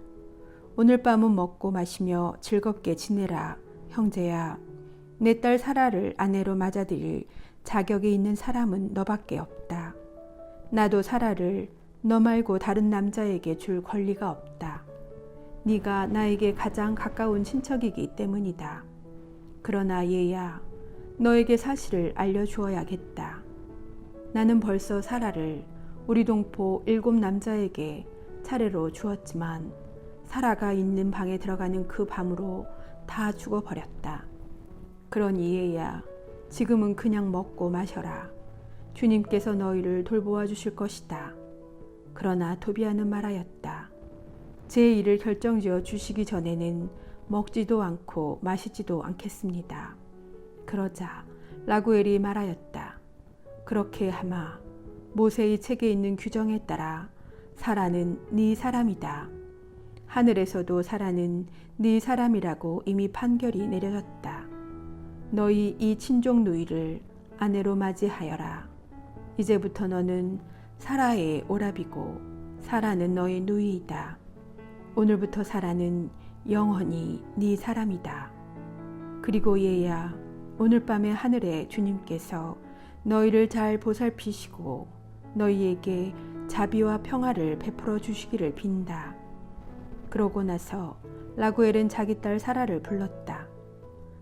오늘 밤은 먹고 마시며 즐겁게 지내라, 형제야. 내 딸 사라를 아내로 맞아들일 자격이 있는 사람은 너밖에 없다. 나도 사라를 너 말고 다른 남자에게 줄 권리가 없다. 네가 나에게 가장 가까운 친척이기 때문이다. 그러나 얘야, 너에게 사실을 알려주어야겠다. 나는 벌써 사라를 우리 동포 7 남자에게 차례로 주었지만 사라가 있는 방에 들어가는 그 밤으로 다 죽어버렸다. 그러니 얘야, 지금은 그냥 먹고 마셔라. 주님께서 너희를 돌보아 주실 것이다. 그러나 토비아는 말하였다. 제 일을 결정지어 주시기 전에는 먹지도 않고 마시지도 않겠습니다. 그러자 라구엘이 말하였다. 그렇게 하마 모세의 책에 있는 규정에 따라 사라는 네 사람이다. 하늘에서도 사라는 네 사람이라고 이미 판결이 내려졌다. 너희 이 친족 누이를 아내로 맞이하여라. 이제부터 너는 사라의 오라비고 사라는 너의 누이이다. 오늘부터 사라는 영원히 네 사람이다. 그리고 얘야, 오늘 밤에 하늘의 주님께서 너희를 잘 보살피시고 너희에게 자비와 평화를 베풀어 주시기를 빈다. 그러고 나서 라구엘은 자기 딸 사라를 불렀다.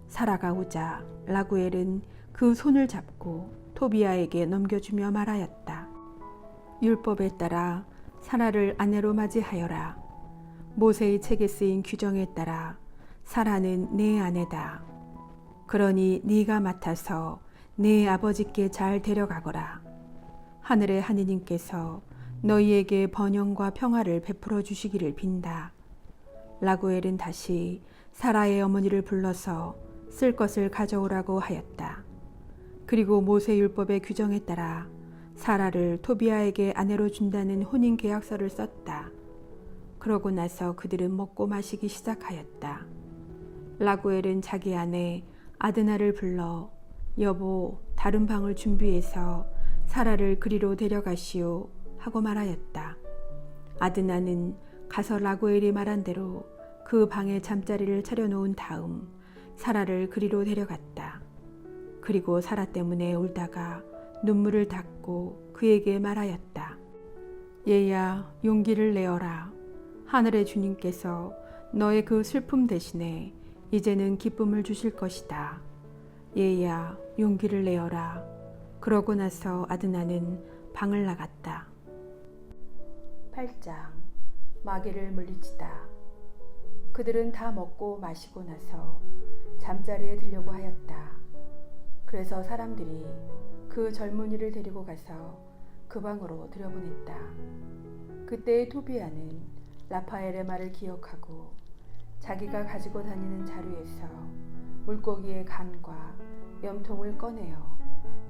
사라가 오자 라구엘은 그 손을 잡고 토비아에게 넘겨주며 말하였다. 율법에 따라 사라를 아내로 맞이하여라. 모세의 책에 쓰인 규정에 따라 사라는 내 아내다. 그러니 네가 맡아서 내 아버지께 잘 데려가거라. 하늘의 하느님께서 너희에게 번영과 평화를 베풀어 주시기를 빈다. 라구엘은 다시 사라의 어머니를 불러서 쓸 것을 가져오라고 하였다. 그리고 모세 율법의 규정에 따라 사라를 토비아에게 아내로 준다는 혼인 계약서를 썼다. 그러고 나서 그들은 먹고 마시기 시작하였다. 라구엘은 자기 아내 아드나를 불러 여보, 다른 방을 준비해서 사라를 그리로 데려가시오 하고 말하였다. 아드나는 가서 라구엘이 말한 대로 그 방에 잠자리를 차려놓은 다음 사라를 그리로 데려갔다. 그리고 사라 때문에 울다가 눈물을 닦고 그에게 말하였다. 얘야, 용기를 내어라. 하늘의 주님께서 너의 그 슬픔 대신에 이제는 기쁨을 주실 것이다. 얘야, 용기를 내어라. 그러고 나서 아드나는 방을 나갔다. 8장 마귀를 물리치다. 그들은 다 먹고 마시고 나서 잠자리에 들려고 하였다. 그래서 사람들이 그 젊은이를 데리고 가서 그 방으로 들여보냈다. 그때의 토비아는 라파엘의 말을 기억하고 자기가 가지고 다니는 자루에서 물고기의 간과 염통을 꺼내어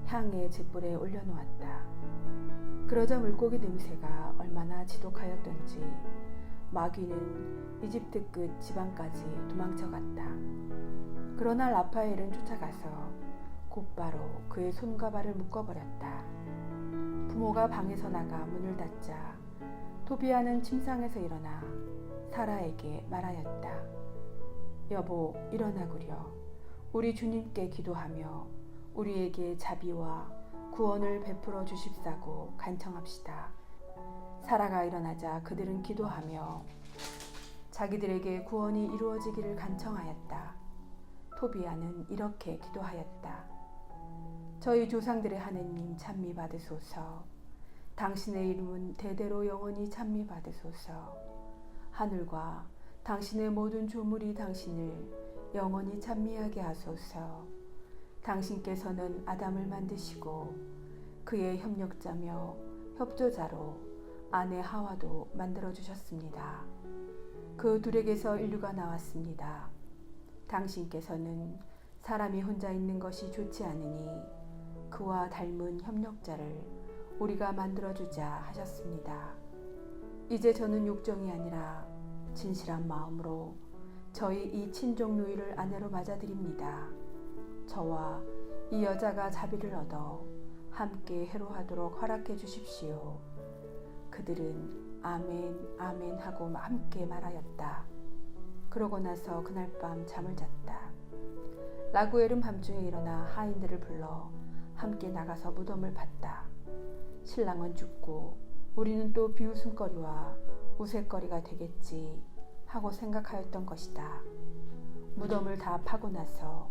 향의 잿불에 올려놓았다. 그러자 물고기 냄새가 얼마나 지독하였던지 마귀는 이집트 끝 지방까지 도망쳐갔다. 그러나 라파엘은 쫓아가서 곧바로 그의 손과 발을 묶어버렸다. 부모가 방에서 나가 문을 닫자 토비아는 침상에서 일어나 사라에게 말하였다. 여보, 일어나구려. 우리 주님께 기도하며 우리에게 자비와 구원을 베풀어 주십사고 간청합시다. 사라가 일어나자 그들은 기도하며 자기들에게 구원이 이루어지기를 간청하였다. 토비아는 이렇게 기도하였다. 저희 조상들의 하느님 찬미 받으소서. 당신의 이름은 대대로 영원히 찬미 받으소서. 하늘과 당신의 모든 조물이 당신을 영원히 찬미하게 하소서. 당신께서는 아담을 만드시고 그의 협력자며 협조자로 아내 하와도 만들어주셨습니다. 그 둘에게서 인류가 나왔습니다. 당신께서는 사람이 혼자 있는 것이 좋지 않으니 그와 닮은 협력자를 우리가 만들어주자 하셨습니다. 이제 저는 욕정이 아니라 진실한 마음으로 저희 이 친족 누이를 아내로 맞아들입니다. 저와 이 여자가 자비를 얻어 함께 해로하도록 허락해 주십시오. 그들은 아멘 아멘 하고 함께 말하였다. 그러고 나서 그날 밤 잠을 잤다. 라구엘은 밤중에 일어나 하인들을 불러 함께 나가서 무덤을 봤다. 신랑은 죽고 우리는 또 비웃음거리와 우스갯거리가 되겠지 하고 생각하였던 것이다. 무덤을 다 파고 나서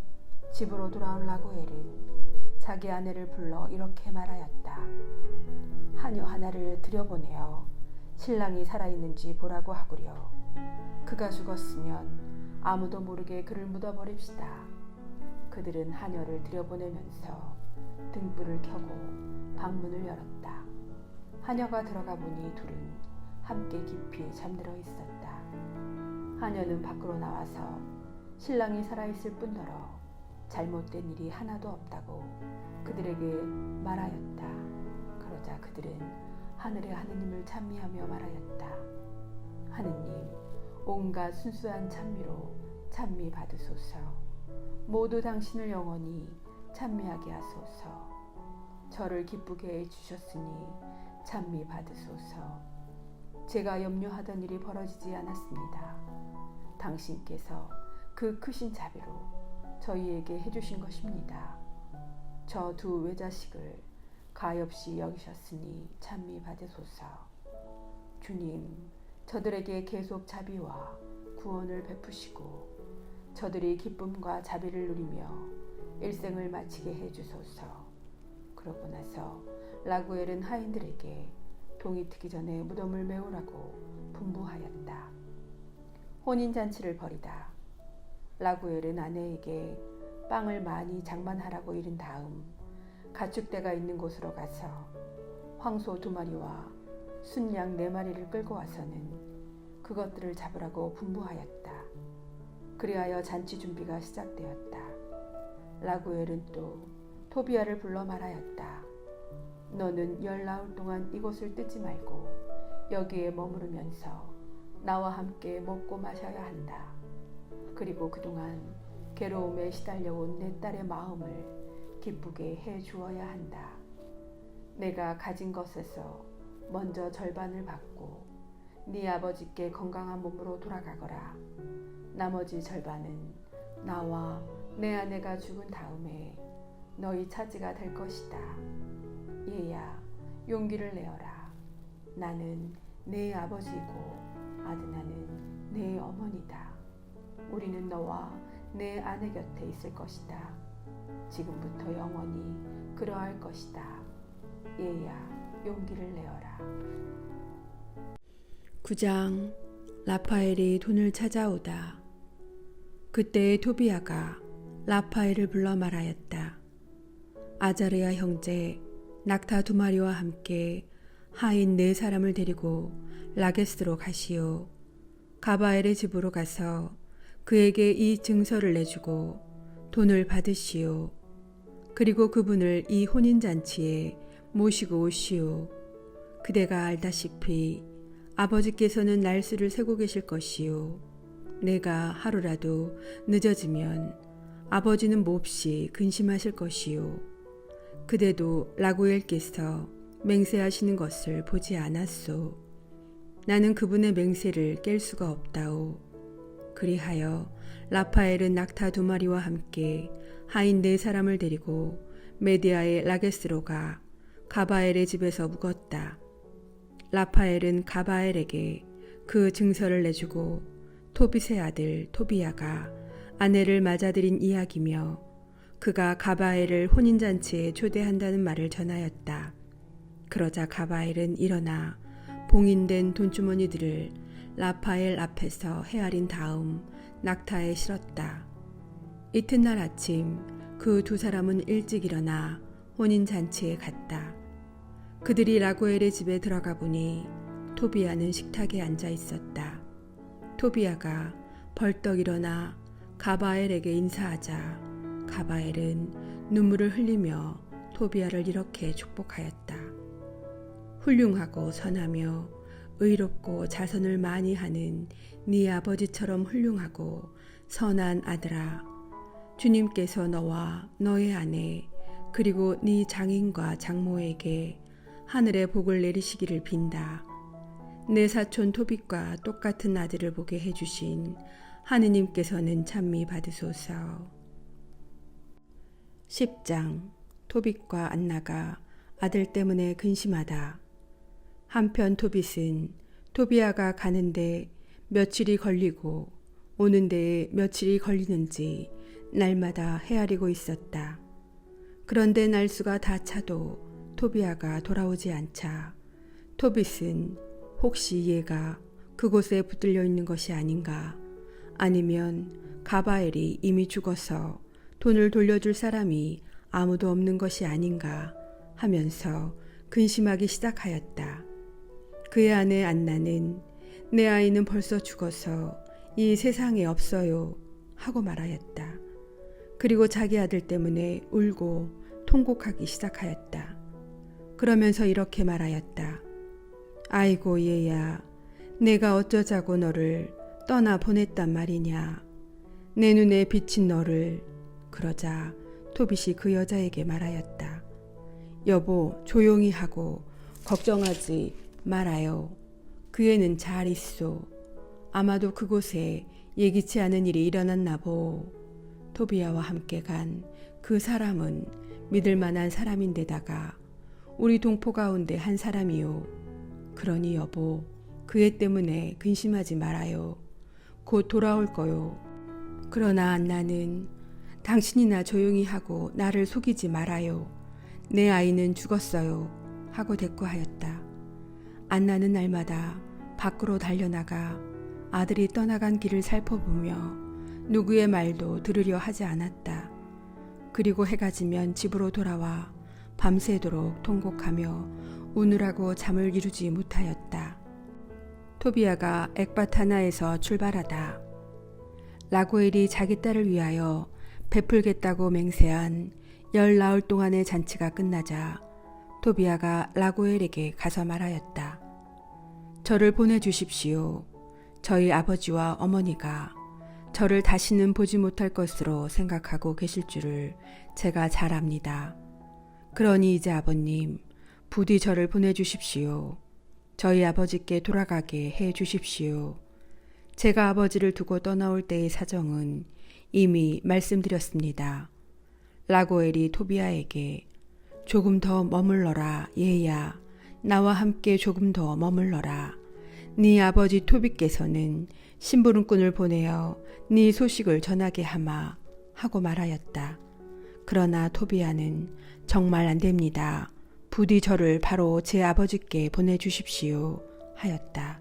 집으로 돌아온 라구엘은 자기 아내를 불러 이렇게 말하였다. 하녀 하나를 들여보내어 신랑이 살아있는지 보라고 하구려. 그가 죽었으면 아무도 모르게 그를 묻어버립시다. 그들은 하녀를 들여보내면서 등불을 켜고 방문을 열었다. 하녀가 들어가 보니 둘은 함께 깊이 잠들어 있었다. 하녀는 밖으로 나와서 신랑이 살아있을 뿐더러 잘못된 일이 하나도 없다고 그들에게 말하였다. 그러자 그들은 하늘의 하느님을 찬미하며 말하였다. 하느님, 온갖 순수한 찬미로 찬미 받으소서. 모두 당신을 영원히 찬미하게 하소서. 저를 기쁘게 해주셨으니 찬미 받으소서. 제가 염려하던 일이 벌어지지 않았습니다. 당신께서 그 크신 자비로 저희에게 해주신 것입니다. 저 두 외자식을 가엾이 여기셨으니 찬미 받으소서. 주님, 저들에게 계속 자비와 구원을 베푸시고 저들이 기쁨과 자비를 누리며 일생을 마치게 해주소서. 그러고 나서 라구엘은 하인들에게 동이 트기 전에 무덤을 메우라고 분부하였다. 혼인잔치를 벌이다. 라구엘은 아내에게 빵을 많이 장만하라고 이른 다음 가축대가 있는 곳으로 가서 황소 2마리와 순양 4마리를 끌고 와서는 그것들을 잡으라고 분부하였다. 그리하여 잔치 준비가 시작되었다. 라구엘은 또 토비아를 불러 말하였다. 너는 10나흘 동안 이곳을 뜨지 말고 여기에 머무르면서 나와 함께 먹고 마셔야 한다. 그리고 그동안 괴로움에 시달려온 내 딸의 마음을 기쁘게 해 주어야 한다. 내가 가진 것에서 먼저 절반을 받고 네 아버지께 건강한 몸으로 돌아가거라. 나머지 절반은 나와 내 아내가 죽은 다음에 너희 차지가 될 것이다. 얘야, 용기를 내어라. 나는 내 아버지이고 아드나는 내 어머니다. 우리는 너와 내 아내 곁에 있을 것이다. 지금부터 영원히 그러할 것이다. 얘야, 용기를 내어라. 9장. 라파엘이 돈을 찾아오다. 그때 토비아가 라파엘을 불러 말하였다. 아자르야 형제, 낙타 2마리와 함께 하인 4사람을 데리고 라게스로 가시오. 가바엘의 집으로 가서 그에게 이 증서를 내주고 돈을 받으시오. 그리고 그분을 이 혼인잔치에 모시고 오시오. 그대가 알다시피 아버지께서는 날수를 세고 계실 것이요. 내가 하루라도 늦어지면 아버지는 몹시 근심하실 것이요. 그대도 라구엘께서 맹세하시는 것을 보지 않았소. 나는 그분의 맹세를 깰 수가 없다오. 그리하여 라파엘은 낙타 2마리와 함께 하인 4사람을 데리고 메디아의 라게스로 가 가바엘의 집에서 묵었다. 라파엘은 가바엘에게 그 증서를 내주고 토빗의 아들 토비아가 아내를 맞아들인 이야기며 그가 가바엘을 혼인잔치에 초대한다는 말을 전하였다. 그러자 가바엘은 일어나 봉인된 돈주머니들을 라파엘 앞에서 헤아린 다음 낙타에 실었다. 이튿날 아침 그 두 사람은 일찍 일어나 혼인잔치에 갔다. 그들이 라구엘의 집에 들어가 보니 토비아는 식탁에 앉아 있었다. 토비아가 벌떡 일어나 가바엘에게 인사하자 가바엘은 눈물을 흘리며 토비아를 이렇게 축복하였다. 훌륭하고 선하며 의롭고 자선을 많이 하는 네 아버지처럼 훌륭하고 선한 아들아, 주님께서 너와 너의 아내 그리고 네 장인과 장모에게 하늘의 복을 내리시기를 빈다. 내 사촌 토빗과 똑같은 아들을 보게 해주신 하느님께서는 찬미 받으소서. 10장. 토빗과 안나가 아들 때문에 근심하다. 한편 토빗은 토비아가 가는데 며칠이 걸리고 오는 데에 며칠이 걸리는지 날마다 헤아리고 있었다. 그런데 날수가 다 차도 토비아가 돌아오지 않자 토빗은 혹시 얘가 그곳에 붙들려 있는 것이 아닌가, 아니면 가바엘이 이미 죽어서 돈을 돌려줄 사람이 아무도 없는 것이 아닌가 하면서 근심하기 시작하였다. 그의 아내 안나는 내 아이는 벌써 죽어서 이 세상에 없어요 하고 말하였다. 그리고 자기 아들 때문에 울고 통곡하기 시작하였다. 그러면서 이렇게 말하였다. 아이고 얘야, 내가 어쩌자고 너를 떠나 보냈단 말이냐. 내 눈에 비친 너를. 그러자 토빗이 그 여자에게 말하였다. 여보, 조용히 하고 걱정하지 말아요. 그 애는 잘 있소. 아마도 그곳에 예기치 않은 일이 일어났나 보. 토비아와 함께 간 그 사람은 믿을 만한 사람인데다가 우리 동포 가운데 한 사람이요. 그러니 여보, 그 애 때문에 근심하지 말아요. 곧 돌아올 거요. 그러나 안나는 당신이나 조용히 하고 나를 속이지 말아요. 내 아이는 죽었어요. 하고 대꾸하였다. 안나는 날마다 밖으로 달려나가 아들이 떠나간 길을 살펴보며 누구의 말도 들으려 하지 않았다. 그리고 해가 지면 집으로 돌아와 밤새도록 통곡하며 우느라고 잠을 이루지 못하였다. 토비아가 엑바타나에서 출발하다. 라구엘이 자기 딸을 위하여 베풀겠다고 맹세한 10나흘 동안의 잔치가 끝나자 토비아가 라구엘에게 가서 말하였다. 저를 보내주십시오. 저희 아버지와 어머니가 저를 다시는 보지 못할 것으로 생각하고 계실 줄을 제가 잘 압니다. 그러니 이제 아버님, 부디 저를 보내주십시오. 저희 아버지께 돌아가게 해 주십시오. 제가 아버지를 두고 떠나올 때의 사정은 이미 말씀드렸습니다. 라구엘이 토비아에게 조금 더 머물러라 얘야. 나와 함께 조금 더 머물러라. 네 아버지 토빗께서는 심부름꾼을 보내어 네 소식을 전하게 하마 하고 말하였다. 그러나 토비아는 정말 안 됩니다. 부디 저를 바로 제 아버지께 보내주십시오 하였다.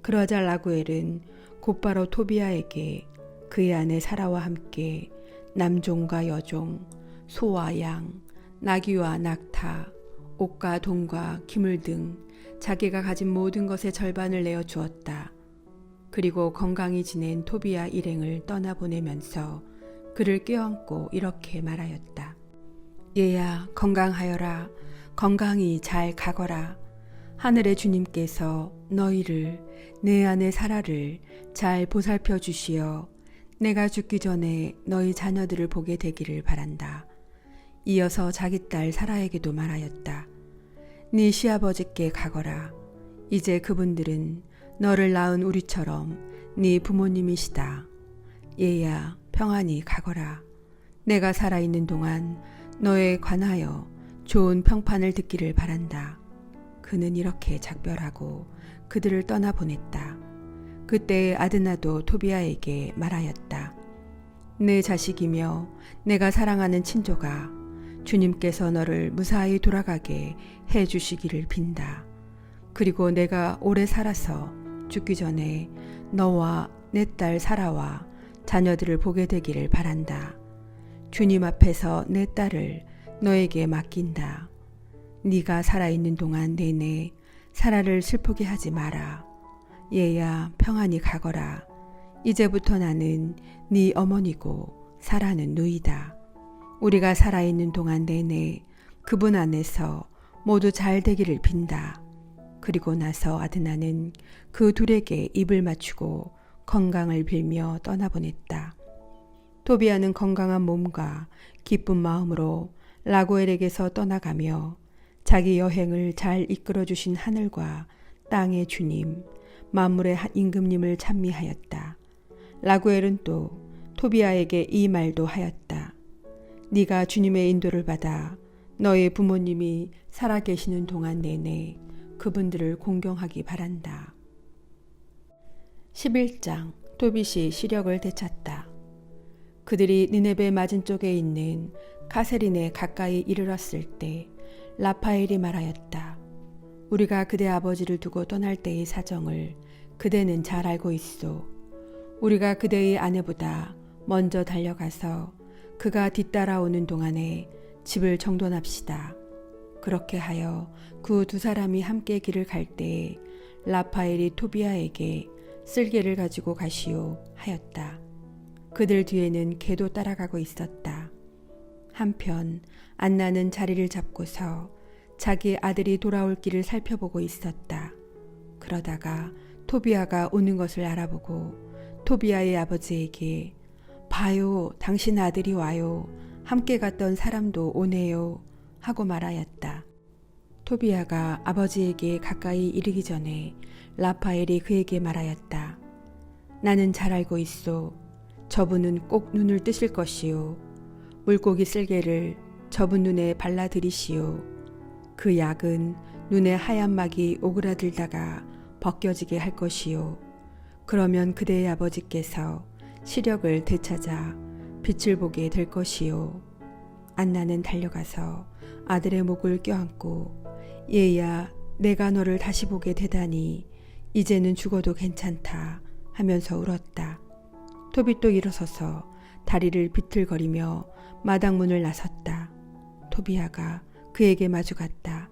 그러자 라구엘은 곧바로 토비아에게 그의 아내 사라와 함께 남종과 여종, 소와 양, 나귀와 낙타, 옷과 돈과 기물 등 자기가 가진 모든 것의 절반을 내어 주었다. 그리고 건강히 지낸 토비아 일행을 떠나보내면서 그를 껴안고 이렇게 말하였다. 얘야, 건강하여라. 건강히 잘 가거라. 하늘의 주님께서 너희를, 내 아내 사라를 잘 보살펴 주시어 내가 죽기 전에 너희 자녀들을 보게 되기를 바란다. 이어서 자기 딸 사라에게도 말하였다. 네 시아버지께 가거라. 이제 그분들은 너를 낳은 우리처럼 네 부모님이시다. 얘야, 평안히 가거라. 내가 살아있는 동안 너에 관하여 좋은 평판을 듣기를 바란다. 그는 이렇게 작별하고 그들을 떠나보냈다. 그때 아드나도 토비아에게 말하였다. 내 자식이며 내가 사랑하는 친조가 주님께서 너를 무사히 돌아가게 해 주시기를 빈다. 그리고 내가 오래 살아서 죽기 전에 너와 내 딸 사라와 자녀들을 보게 되기를 바란다. 주님 앞에서 내 딸을 너에게 맡긴다. 네가 살아있는 동안 내내 사라를 슬프게 하지 마라. 얘야 평안히 가거라. 이제부터 나는 네 어머니고 사라는 누이다. 우리가 살아있는 동안 내내 그분 안에서 모두 잘 되기를 빈다. 그리고 나서 아드나는 그 둘에게 입을 맞추고 건강을 빌며 떠나보냈다. 토비아는 건강한 몸과 기쁜 마음으로 라구엘에게서 떠나가며 자기 여행을 잘 이끌어 주신 하늘과 땅의 주님, 만물의 임금님을 찬미하였다. 라구엘은 또 토비아에게 이 말도 하였다. 네가 주님의 인도를 받아 너의 부모님이 살아계시는 동안 내내 그분들을 공경하기 바란다. 11장 토빗이 시력을 되찾다. 그들이 니네베 맞은쪽에 있는 카세린에 가까이 이르렀을 때 라파엘이 말하였다. 우리가 그대 아버지를 두고 떠날 때의 사정을 그대는 잘 알고 있소. 우리가 그대의 아내보다 먼저 달려가서 그가 뒤따라오는 동안에 집을 정돈합시다. 그렇게 하여 그 두 사람이 함께 길을 갈 때에 라파엘이 토비아에게 쓸개를 가지고 가시오 하였다. 그들 뒤에는 개도 따라가고 있었다. 한편 안나는 자리를 잡고서 자기 아들이 돌아올 길을 살펴보고 있었다. 그러다가 토비아가 오는 것을 알아보고 토비아의 아버지에게 봐요, 당신 아들이 와요. 함께 갔던 사람도 오네요 하고 말하였다. 토비아가 아버지에게 가까이 이르기 전에 라파엘이 그에게 말하였다. 나는 잘 알고 있소. 저분은 꼭 눈을 뜨실 것이요. 물고기 쓸개를 저분 눈에 발라들이시오. 그 약은 눈에 하얀 막이 오그라들다가 벗겨지게 할 것이요. 그러면 그대의 아버지께서 시력을 되찾아 빛을 보게 될 것이요. 안나는 달려가서 아들의 목을 껴안고 얘야, 내가 너를 다시 보게 되다니 이제는 죽어도 괜찮다 하면서 울었다. 토빗도 일어서서 다리를 비틀거리며 마당문을 나섰다. 토비아가 그에게 마주갔다.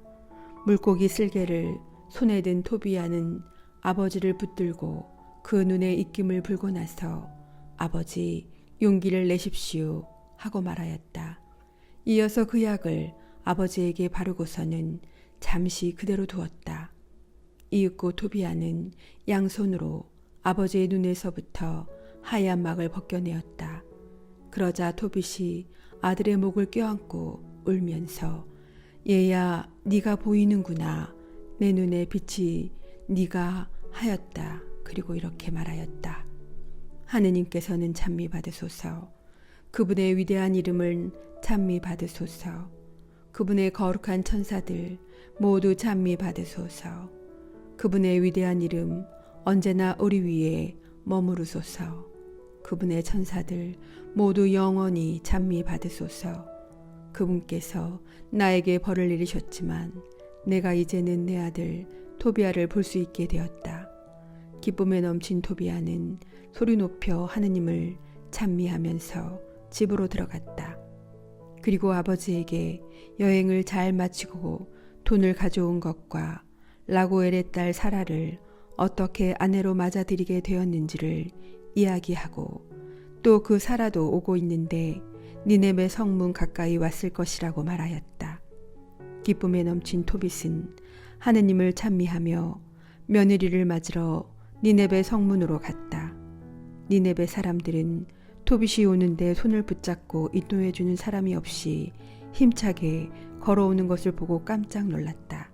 물고기 쓸개를 손에 든 토비아는 아버지를 붙들고 그 눈에 입김을 불고 나서 아버지, 용기를 내십시오 하고 말하였다. 이어서 그 약을 아버지에게 바르고서는 잠시 그대로 두었다. 이윽고 토비아는 양손으로 아버지의 눈에서부터 하얀 막을 벗겨내었다. 그러자 토빗이 아들의 목을 껴안고 울면서 얘야, 네가 보이는구나. 내 눈에 빛이 네가 하였다. 그리고 이렇게 말하였다. 하느님께서는 찬미 받으소서. 그분의 위대한 이름을 찬미 받으소서. 그분의 거룩한 천사들 모두 찬미 받으소서. 그분의 위대한 이름 언제나 우리 위에 머무르소서. 그분의 천사들 모두 영원히 찬미 받으소서. 그분께서 나에게 벌을 내리셨지만 내가 이제는 내 아들 토비아를 볼 수 있게 되었다. 기쁨에 넘친 토비아는 소리 높여 하느님을 찬미하면서 집으로 들어갔다. 그리고 아버지에게 여행을 잘 마치고 돈을 가져온 것과 라구엘의 딸 사라를 어떻게 아내로 맞아들이게 되었는지를 이야기하고 또 그 사라도 오고 있는데 니네베 성문 가까이 왔을 것이라고 말하였다. 기쁨에 넘친 토빗은 하느님을 찬미하며 며느리를 맞으러 니네베 성문으로 갔다. 니네베 사람들은 토빗이 오는데 손을 붙잡고 인도해주는 사람이 없이 힘차게 걸어오는 것을 보고 깜짝 놀랐다.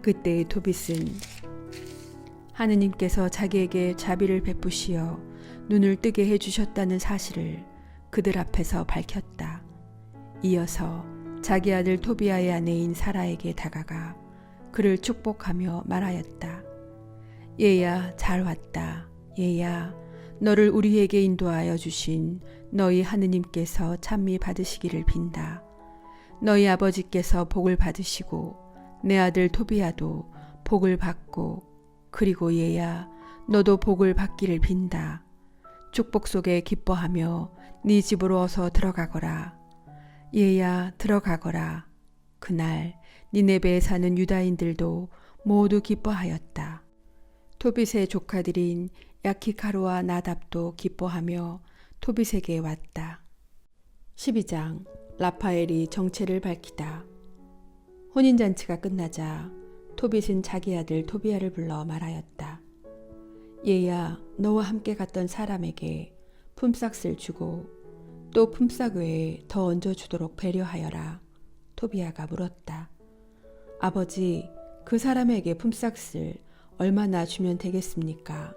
그때 토빗은 하느님께서 자기에게 자비를 베푸시어 눈을 뜨게 해주셨다는 사실을 그들 앞에서 밝혔다. 이어서 자기 아들 토비아의 아내인 사라에게 다가가 그를 축복하며 말하였다. 얘야, 잘 왔다. 얘야, 너를 우리에게 인도하여 주신 너희 하느님께서 찬미 받으시기를 빈다. 너희 아버지께서 복을 받으시고 내 아들 토비야도 복을 받고 그리고 얘야 너도 복을 받기를 빈다. 축복 속에 기뻐하며 네 집으로 어서 들어가거라. 얘야 들어가거라. 그날 니네베에 사는 유다인들도 모두 기뻐하였다. 토빗의 조카들인 야키카루와 나답도 기뻐하며 토빗에게 왔다. 12장 라파엘이 정체를 밝히다. 혼인잔치가 끝나자 토빗은 자기 아들 토비야를 불러 말하였다. 얘야 너와 함께 갔던 사람에게 품삯을 주고 또 품삯 외에 더 얹어주도록 배려하여라. 토비야가 물었다. 아버지, 그 사람에게 품삯을 얼마나 주면 되겠습니까?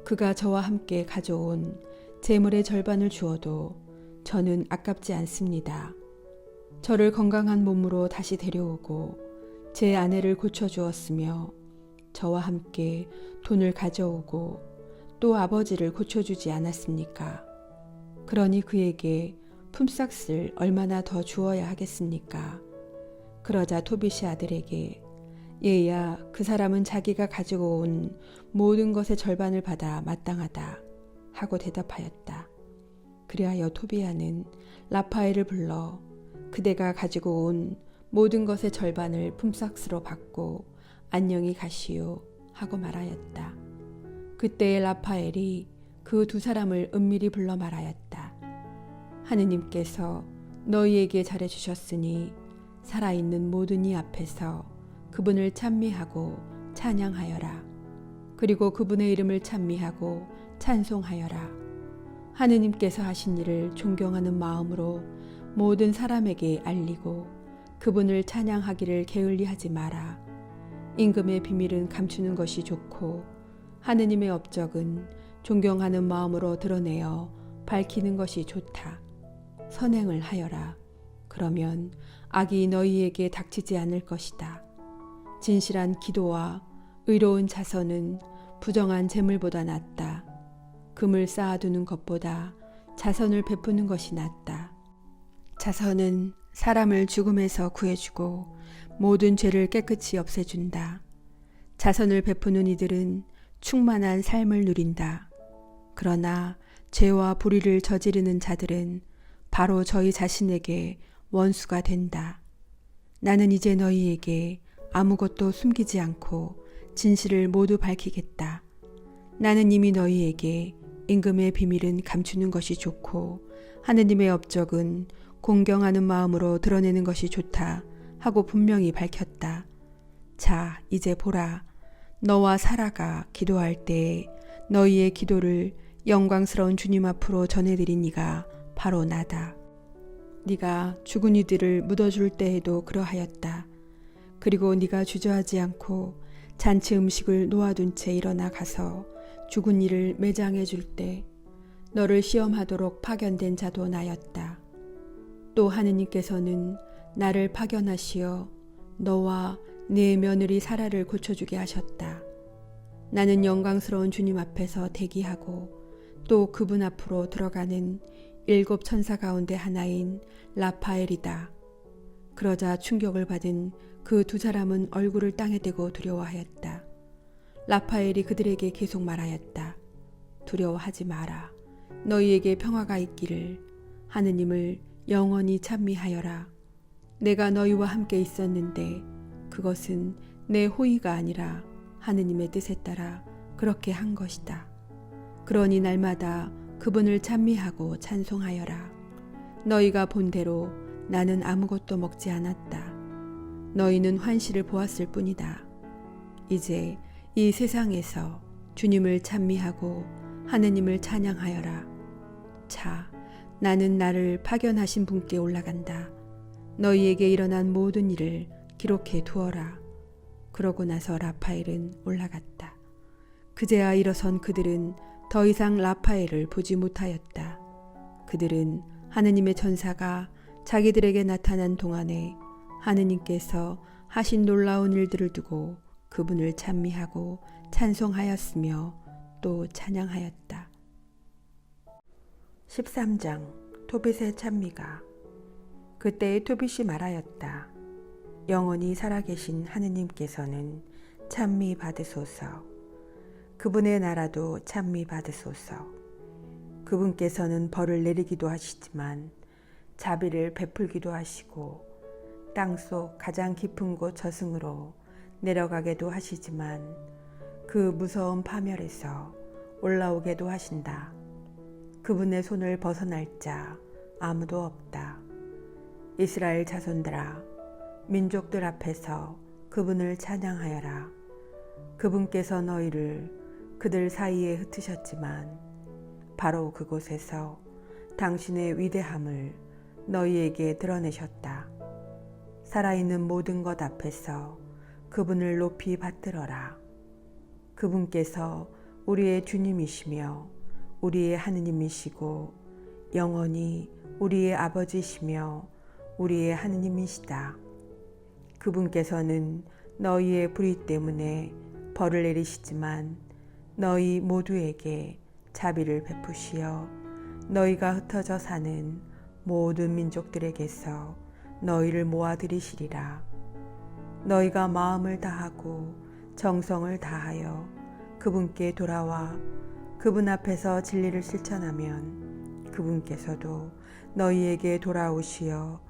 그가 저와 함께 가져온 재물의 절반을 주어도 저는 아깝지 않습니다. 저를 건강한 몸으로 다시 데려오고 제 아내를 고쳐주었으며 저와 함께 돈을 가져오고 또 아버지를 고쳐주지 않았습니까? 그러니 그에게 품삯을 얼마나 더 주어야 하겠습니까? 그러자 토빗이 아들에게 얘야 그 사람은 자기가 가지고 온 모든 것의 절반을 받아 마땅하다 하고 대답하였다. 그리하여 토비야는 라파엘을 불러 그대가 가지고 온 모든 것의 절반을 품삯으로 받고 안녕히 가시오 하고 말하였다. 그때에 라파엘이 그 두 사람을 은밀히 불러 말하였다. 하느님께서 너희에게 잘해주셨으니 살아있는 모든 이 앞에서 그분을 찬미하고 찬양하여라. 그리고 그분의 이름을 찬미하고 찬송하여라. 하느님께서 하신 일을 존경하는 마음으로 모든 사람에게 알리고 그분을 찬양하기를 게을리하지 마라. 임금의 비밀은 감추는 것이 좋고 하느님의 업적은 존경하는 마음으로 드러내어 밝히는 것이 좋다. 선행을 하여라. 그러면 악이 너희에게 닥치지 않을 것이다. 진실한 기도와 의로운 자선은 부정한 재물보다 낫다. 금을 쌓아두는 것보다 자선을 베푸는 것이 낫다. 자선은 사람을 죽음에서 구해주고 모든 죄를 깨끗이 없애준다. 자선을 베푸는 이들은 충만한 삶을 누린다. 그러나 죄와 불의를 저지르는 자들은 바로 저희 자신에게 원수가 된다. 나는 이제 너희에게 아무것도 숨기지 않고 진실을 모두 밝히겠다. 나는 이미 너희에게 임금의 비밀은 감추는 것이 좋고 하느님의 업적은 공경하는 마음으로 드러내는 것이 좋다 하고 분명히 밝혔다. 자, 이제 보라. 너와 사라가 기도할 때에 너희의 기도를 영광스러운 주님 앞으로 전해드린 이가 바로 나다. 네가 죽은 이들을 묻어줄 때에도 그러하였다. 그리고 네가 주저하지 않고 잔치 음식을 놓아둔 채 일어나 가서 죽은 이를 매장해 줄 때 너를 시험하도록 파견된 자도 나였다. 또 하느님께서는 나를 파견하시어 너와 네 며느리 사라를 고쳐주게 하셨다. 나는 영광스러운 주님 앞에서 대기하고 또 그분 앞으로 들어가는 7 천사 가운데 하나인 라파엘이다. 그러자 충격을 받은 그 두 사람은 얼굴을 땅에 대고 두려워하였다. 라파엘이 그들에게 계속 말하였다. 두려워하지 마라. 너희에게 평화가 있기를. 하느님을 영원히 찬미하여라. 내가 너희와 함께 있었는데 그것은 내 호의가 아니라 하느님의 뜻에 따라 그렇게 한 것이다. 그러니 날마다 그분을 찬미하고 찬송하여라. 너희가 본대로 나는 아무것도 먹지 않았다. 너희는 환시를 보았을 뿐이다. 이제 이 세상에서 주님을 찬미하고 하느님을 찬양하여라. 자, 나는 나를 파견하신 분께 올라간다. 너희에게 일어난 모든 일을 기록해 두어라. 그러고 나서 라파엘은 올라갔다. 그제야 일어선 그들은 더 이상 라파엘을 보지 못하였다. 그들은 하느님의 천사가 자기들에게 나타난 동안에 하느님께서 하신 놀라운 일들을 두고 그분을 찬미하고 찬송하였으며 또 찬양하였다. 13장 토빗의 찬미가. 그때 토빗이 말하였다. 영원히 살아계신 하느님께서는 찬미 받으소서. 그분의 나라도 찬미 받으소서. 그분께서는 벌을 내리기도 하시지만 자비를 베풀기도 하시고 땅속 가장 깊은 곳 저승으로 내려가게도 하시지만 그 무서운 파멸에서 올라오게도 하신다. 그분의 손을 벗어날 자 아무도 없다. 이스라엘 자손들아, 민족들 앞에서 그분을 찬양하여라. 그분께서 너희를 그들 사이에 흩으셨지만 바로 그곳에서 당신의 위대함을 너희에게 드러내셨다. 살아있는 모든 것 앞에서 그분을 높이 받들어라. 그분께서 우리의 주님이시며 우리의 하느님이시고 영원히 우리의 아버지시며 우리의 하느님이시다. 그분께서는 너희의 불의 때문에 벌을 내리시지만 너희 모두에게 자비를 베푸시어 너희가 흩어져 사는 모든 민족들에게서 너희를 모아들이시리라. 너희가 마음을 다하고 정성을 다하여 그분께 돌아와 그분 앞에서 진리를 실천하면 그분께서도 너희에게 돌아오시어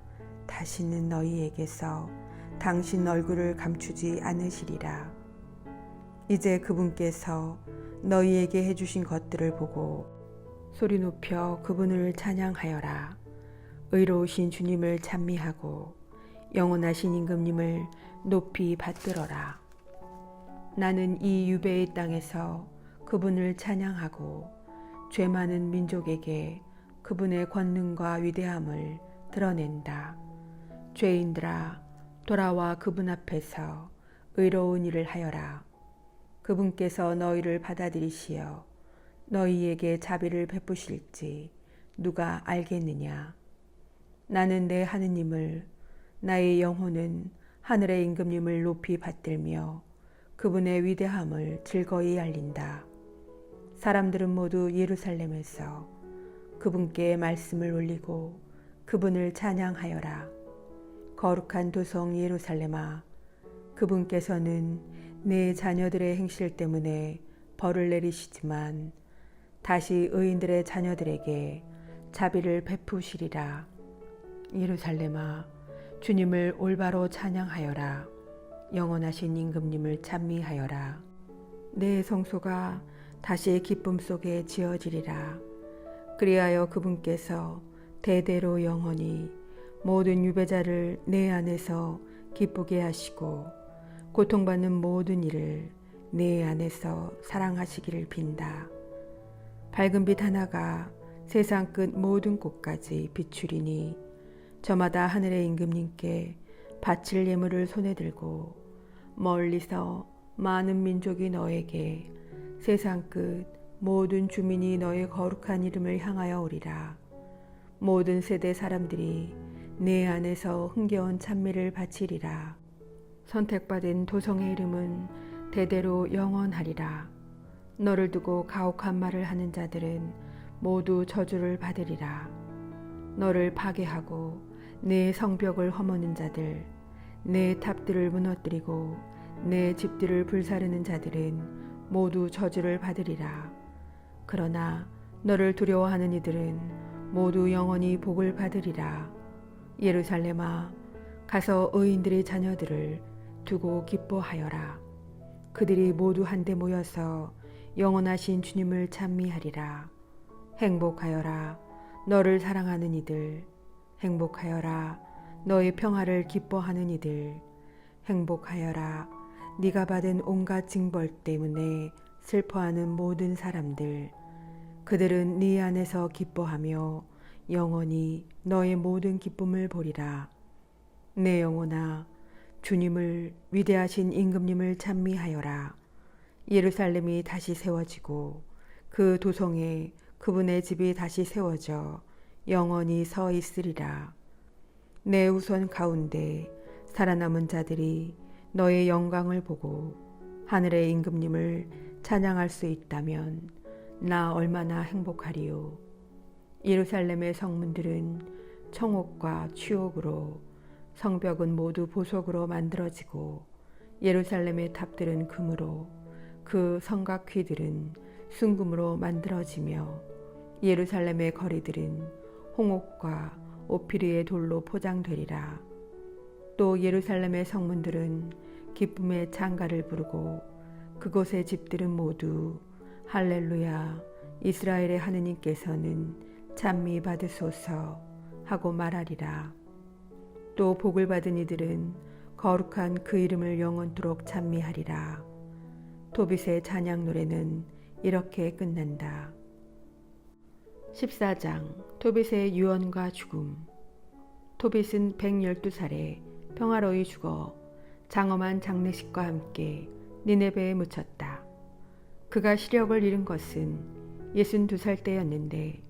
다시는 너희에게서 당신 얼굴을 감추지 않으시리라. 이제 그분께서 너희에게 해주신 것들을 보고 소리 높여 그분을 찬양하여라. 의로우신 주님을 찬미하고 영원하신 임금님을 높이 받들어라. 나는 이 유배의 땅에서 그분을 찬양하고 죄 많은 민족에게 그분의 권능과 위대함을 드러낸다. 죄인들아, 돌아와 그분 앞에서 의로운 일을 하여라. 그분께서 너희를 받아들이시어 너희에게 자비를 베푸실지 누가 알겠느냐. 나는 내 하느님을, 나의 영혼은 하늘의 임금님을 높이 받들며 그분의 위대함을 즐거이 알린다. 사람들은 모두 예루살렘에서 그분께 말씀을 올리고 그분을 찬양하여라. 거룩한 도성 예루살렘아, 그분께서는 내 자녀들의 행실 때문에 벌을 내리시지만 다시 의인들의 자녀들에게 자비를 베푸시리라. 예루살렘아, 주님을 올바로 찬양하여라. 영원하신 임금님을 찬미하여라. 내 성소가 다시 기쁨 속에 지어지리라. 그리하여 그분께서 대대로 영원히 모든 유배자를 내 안에서 기쁘게 하시고 고통받는 모든 이를 내 안에서 사랑하시기를 빈다. 밝은 빛 하나가 세상 끝 모든 곳까지 비추리니 저마다 하늘의 임금님께 바칠 예물을 손에 들고 멀리서 많은 민족이 너에게 세상 끝 모든 주민이 너의 거룩한 이름을 향하여 오리라. 모든 세대 사람들이 내 안에서 흥겨운 찬미를 바치리라. 선택받은 도성의 이름은 대대로 영원하리라. 너를 두고 가혹한 말을 하는 자들은 모두 저주를 받으리라. 너를 파괴하고 내 성벽을 허무는 자들, 내 탑들을 무너뜨리고 내 집들을 불사르는 자들은 모두 저주를 받으리라. 그러나 너를 두려워하는 이들은 모두 영원히 복을 받으리라. 예루살렘아, 가서 의인들의 자녀들을 두고 기뻐하여라. 그들이 모두 한데 모여서 영원하신 주님을 찬미하리라. 행복하여라, 너를 사랑하는 이들. 행복하여라, 너의 평화를 기뻐하는 이들. 행복하여라, 네가 받은 온갖 징벌 때문에 슬퍼하는 모든 사람들. 그들은 네 안에서 기뻐하며 영원히 너의 모든 기쁨을 보리라. 내 영혼아, 주님을, 위대하신 임금님을 찬미하여라. 예루살렘이 다시 세워지고 그 도성에 그분의 집이 다시 세워져 영원히 서 있으리라. 내 후손 가운데 살아남은 자들이 너의 영광을 보고 하늘의 임금님을 찬양할 수 있다면 나 얼마나 행복하리요. 예루살렘의 성문들은 청옥과 취옥으로, 성벽은 모두 보석으로 만들어지고 예루살렘의 탑들은 금으로, 그 성곽퀴들은 순금으로 만들어지며 예루살렘의 거리들은 홍옥과 오피리의 돌로 포장되리라. 또 예루살렘의 성문들은 기쁨의 창가를 부르고 그곳의 집들은 모두 할렐루야 이스라엘의 하느님께서는 찬미 받으소서 하고 말하리라. 또 복을 받은 이들은 거룩한 그 이름을 영원토록 찬미하리라. 도빗의 찬양 노래는 이렇게 끝난다. 14장 도빗의 유언과 죽음. 도빗은 112살에 평화로이 죽어 장엄한 장례식과 함께 니네베에 묻혔다. 그가 시력을 잃은 것은 62살 때였는데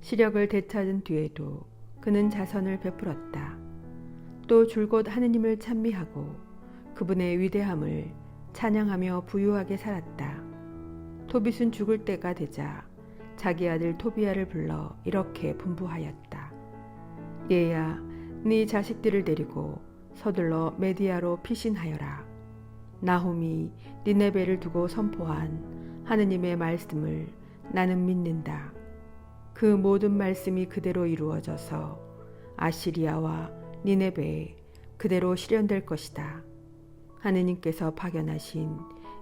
시력을 되찾은 뒤에도 그는 자선을 베풀었다. 또 줄곧 하느님을 찬미하고 그분의 위대함을 찬양하며 부유하게 살았다. 도빗은 죽을 때가 되자 자기 아들 토비야를 불러 이렇게 분부하였다. 얘야, 네 자식들을 데리고 서둘러 메디아로 피신하여라. 나홈이 니네베를 두고 선포한 하느님의 말씀을 나는 믿는다. 그 모든 말씀이 그대로 이루어져서 아시리아와 니네베에 그대로 실현될 것이다. 하느님께서 파견하신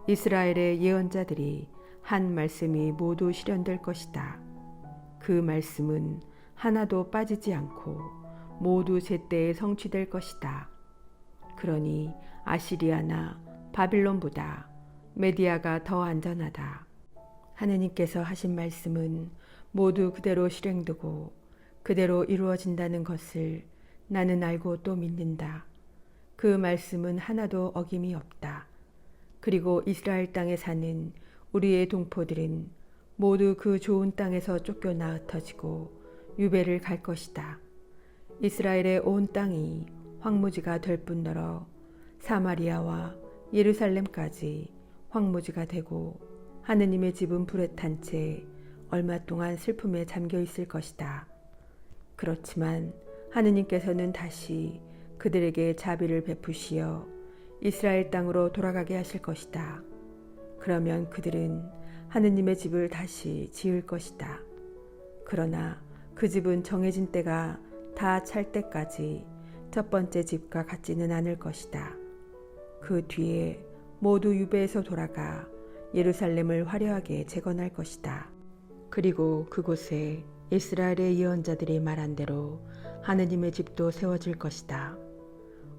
이스라엘의 예언자들이 한 말씀이 모두 실현될 것이다. 그 말씀은 하나도 빠지지 않고 모두 제때에 성취될 것이다. 그러니 아시리아나 바빌론보다 메디아가 더 안전하다. 하느님께서 하신 말씀은 모두 그대로 실행되고 그대로 이루어진다는 것을 나는 알고 또 믿는다. 그 말씀은 하나도 어김이 없다. 그리고 이스라엘 땅에 사는 우리의 동포들은 모두 그 좋은 땅에서 쫓겨나 흩어지고 유배를 갈 것이다. 이스라엘의 온 땅이 황무지가 될 뿐더러 사마리아와 예루살렘까지 황무지가 되고 하느님의 집은 불에 탄 채 얼마 동안 슬픔에 잠겨 있을 것이다. 그렇지만 하느님께서는 다시 그들에게 자비를 베푸시어 이스라엘 땅으로 돌아가게 하실 것이다. 그러면 그들은 하느님의 집을 다시 지을 것이다. 그러나 그 집은 정해진 때가 다 찰 때까지 첫 번째 집과 같지는 않을 것이다. 그 뒤에 모두 유배에서 돌아가 예루살렘을 화려하게 재건할 것이다. 그리고 그곳에 이스라엘의 예언자들이 말한 대로 하느님의 집도 세워질 것이다.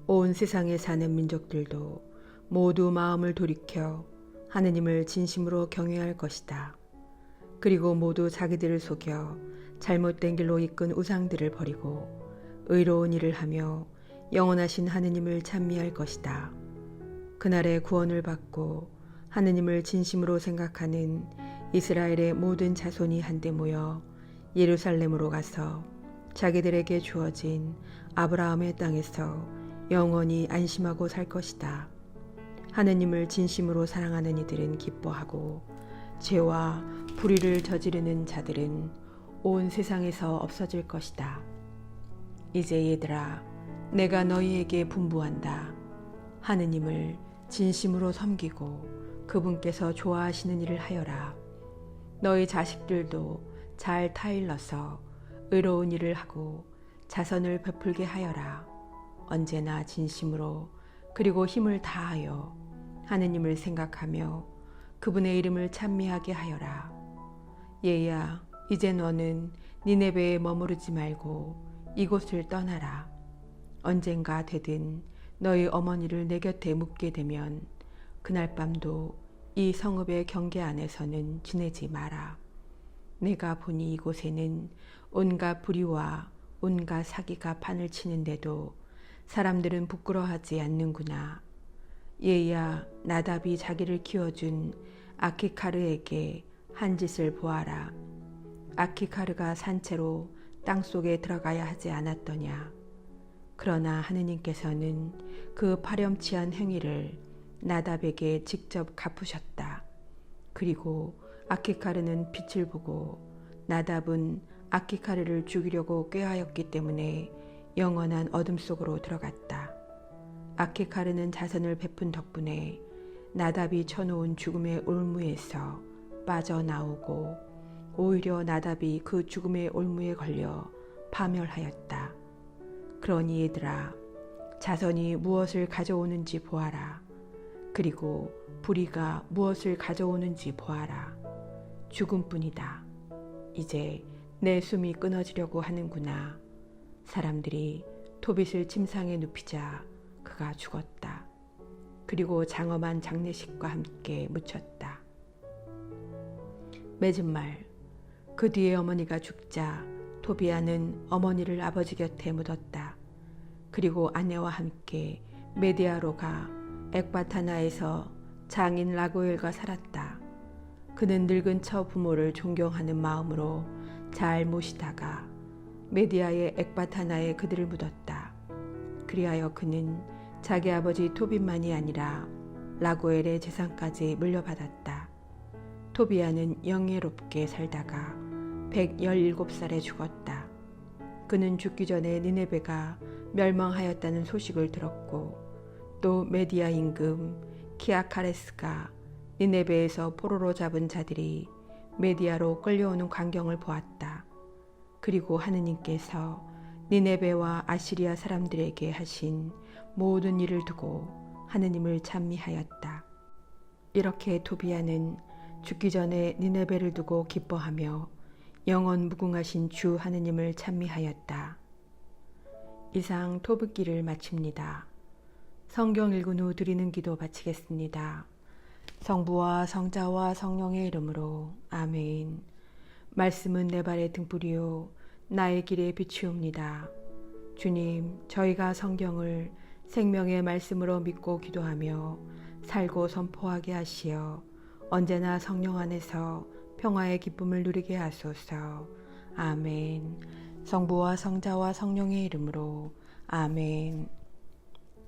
온 세상에 사는 민족들도 모두 마음을 돌이켜 하느님을 진심으로 경외할 것이다. 그리고 모두 자기들을 속여 잘못된 길로 이끈 우상들을 버리고 의로운 일을 하며 영원하신 하느님을 찬미할 것이다. 그날에 구원을 받고 하느님을 진심으로 생각하는 이스라엘의 모든 자손이 한데 모여 예루살렘으로 가서 자기들에게 주어진 아브라함의 땅에서 영원히 안심하고 살 것이다. 하느님을 진심으로 사랑하는 이들은 기뻐하고 죄와 불의를 저지르는 자들은 온 세상에서 없어질 것이다. 이제 얘들아, 내가 너희에게 분부한다. 하느님을 진심으로 섬기고 그분께서 좋아하시는 일을 하여라. 너희 자식들도 잘 타일러서 의로운 일을 하고 자선을 베풀게 하여라. 언제나 진심으로 그리고 힘을 다하여 하느님을 생각하며 그분의 이름을 찬미하게 하여라. 얘야, 이제 너는 니네베에 머무르지 말고 이곳을 떠나라. 언젠가 되든 너희 어머니를 내 곁에 묵게 되면 그날 밤도 이 성읍의 경계 안에서는 지내지 마라. 내가 보니 이곳에는 온갖 불의와 온갖 사기가 판을 치는데도 사람들은 부끄러워하지 않는구나. 얘야, 나답이 자기를 키워준 아키카르에게 한 짓을 보아라. 아키카르가 산채로 땅속에 들어가야 하지 않았더냐. 그러나 하느님께서는 그 파렴치한 행위를 나답에게 직접 갚으셨다. 그리고 아키카르는 빛을 보고 나답은 아키카르를 죽이려고 꾀하였기 때문에 영원한 어둠 속으로 들어갔다. 아키카르는 자선을 베푼 덕분에 나답이 쳐놓은 죽음의 올무에서 빠져나오고 오히려 나답이 그 죽음의 올무에 걸려 파멸하였다. 그러니 얘들아, 자선이 무엇을 가져오는지 보아라. 그리고 불의가 무엇을 가져오는지 보아라. 죽음뿐이다. 이제 내 숨이 끊어지려고 하는구나. 사람들이 토빗을 침상에 눕히자 그가 죽었다. 그리고 장엄한 장례식과 함께 묻혔다. 맺은 말. 그 뒤에 어머니가 죽자 토비아는 어머니를 아버지 곁에 묻었다. 그리고 아내와 함께 메디아로 가 엑바타나에서 장인 라구엘과 살았다. 그는 늙은 처 부모를 존경하는 마음으로 잘 모시다가 메디아의 엑바타나에 그들을 묻었다. 그리하여 그는 자기 아버지 토빗만이 아니라 라구엘의 재산까지 물려받았다. 토비아는 영예롭게 살다가 117살에 죽었다. 그는 죽기 전에 니네베가 멸망하였다는 소식을 들었고 또 메디아 임금 키아카레스가 니네베에서 포로로 잡은 자들이 메디아로 끌려오는 광경을 보았다. 그리고 하느님께서 니네베와 아시리아 사람들에게 하신 모든 일을 두고 하느님을 찬미하였다. 이렇게 토비아는 죽기 전에 니네베를 두고 기뻐하며 영원 무궁하신 주 하느님을 찬미하였다. 이상 토붓기를 마칩니다. 성경 읽은 후 드리는 기도 바치겠습니다. 성부와 성자와 성령의 이름으로 아멘. 말씀은 내 발의 등불이요 나의 길에 비추옵니다. 주님, 저희가 성경을 생명의 말씀으로 믿고 기도하며 살고 선포하게 하시어 언제나 성령 안에서 평화의 기쁨을 누리게 하소서. 아멘. 성부와 성자와 성령의 이름으로 아멘.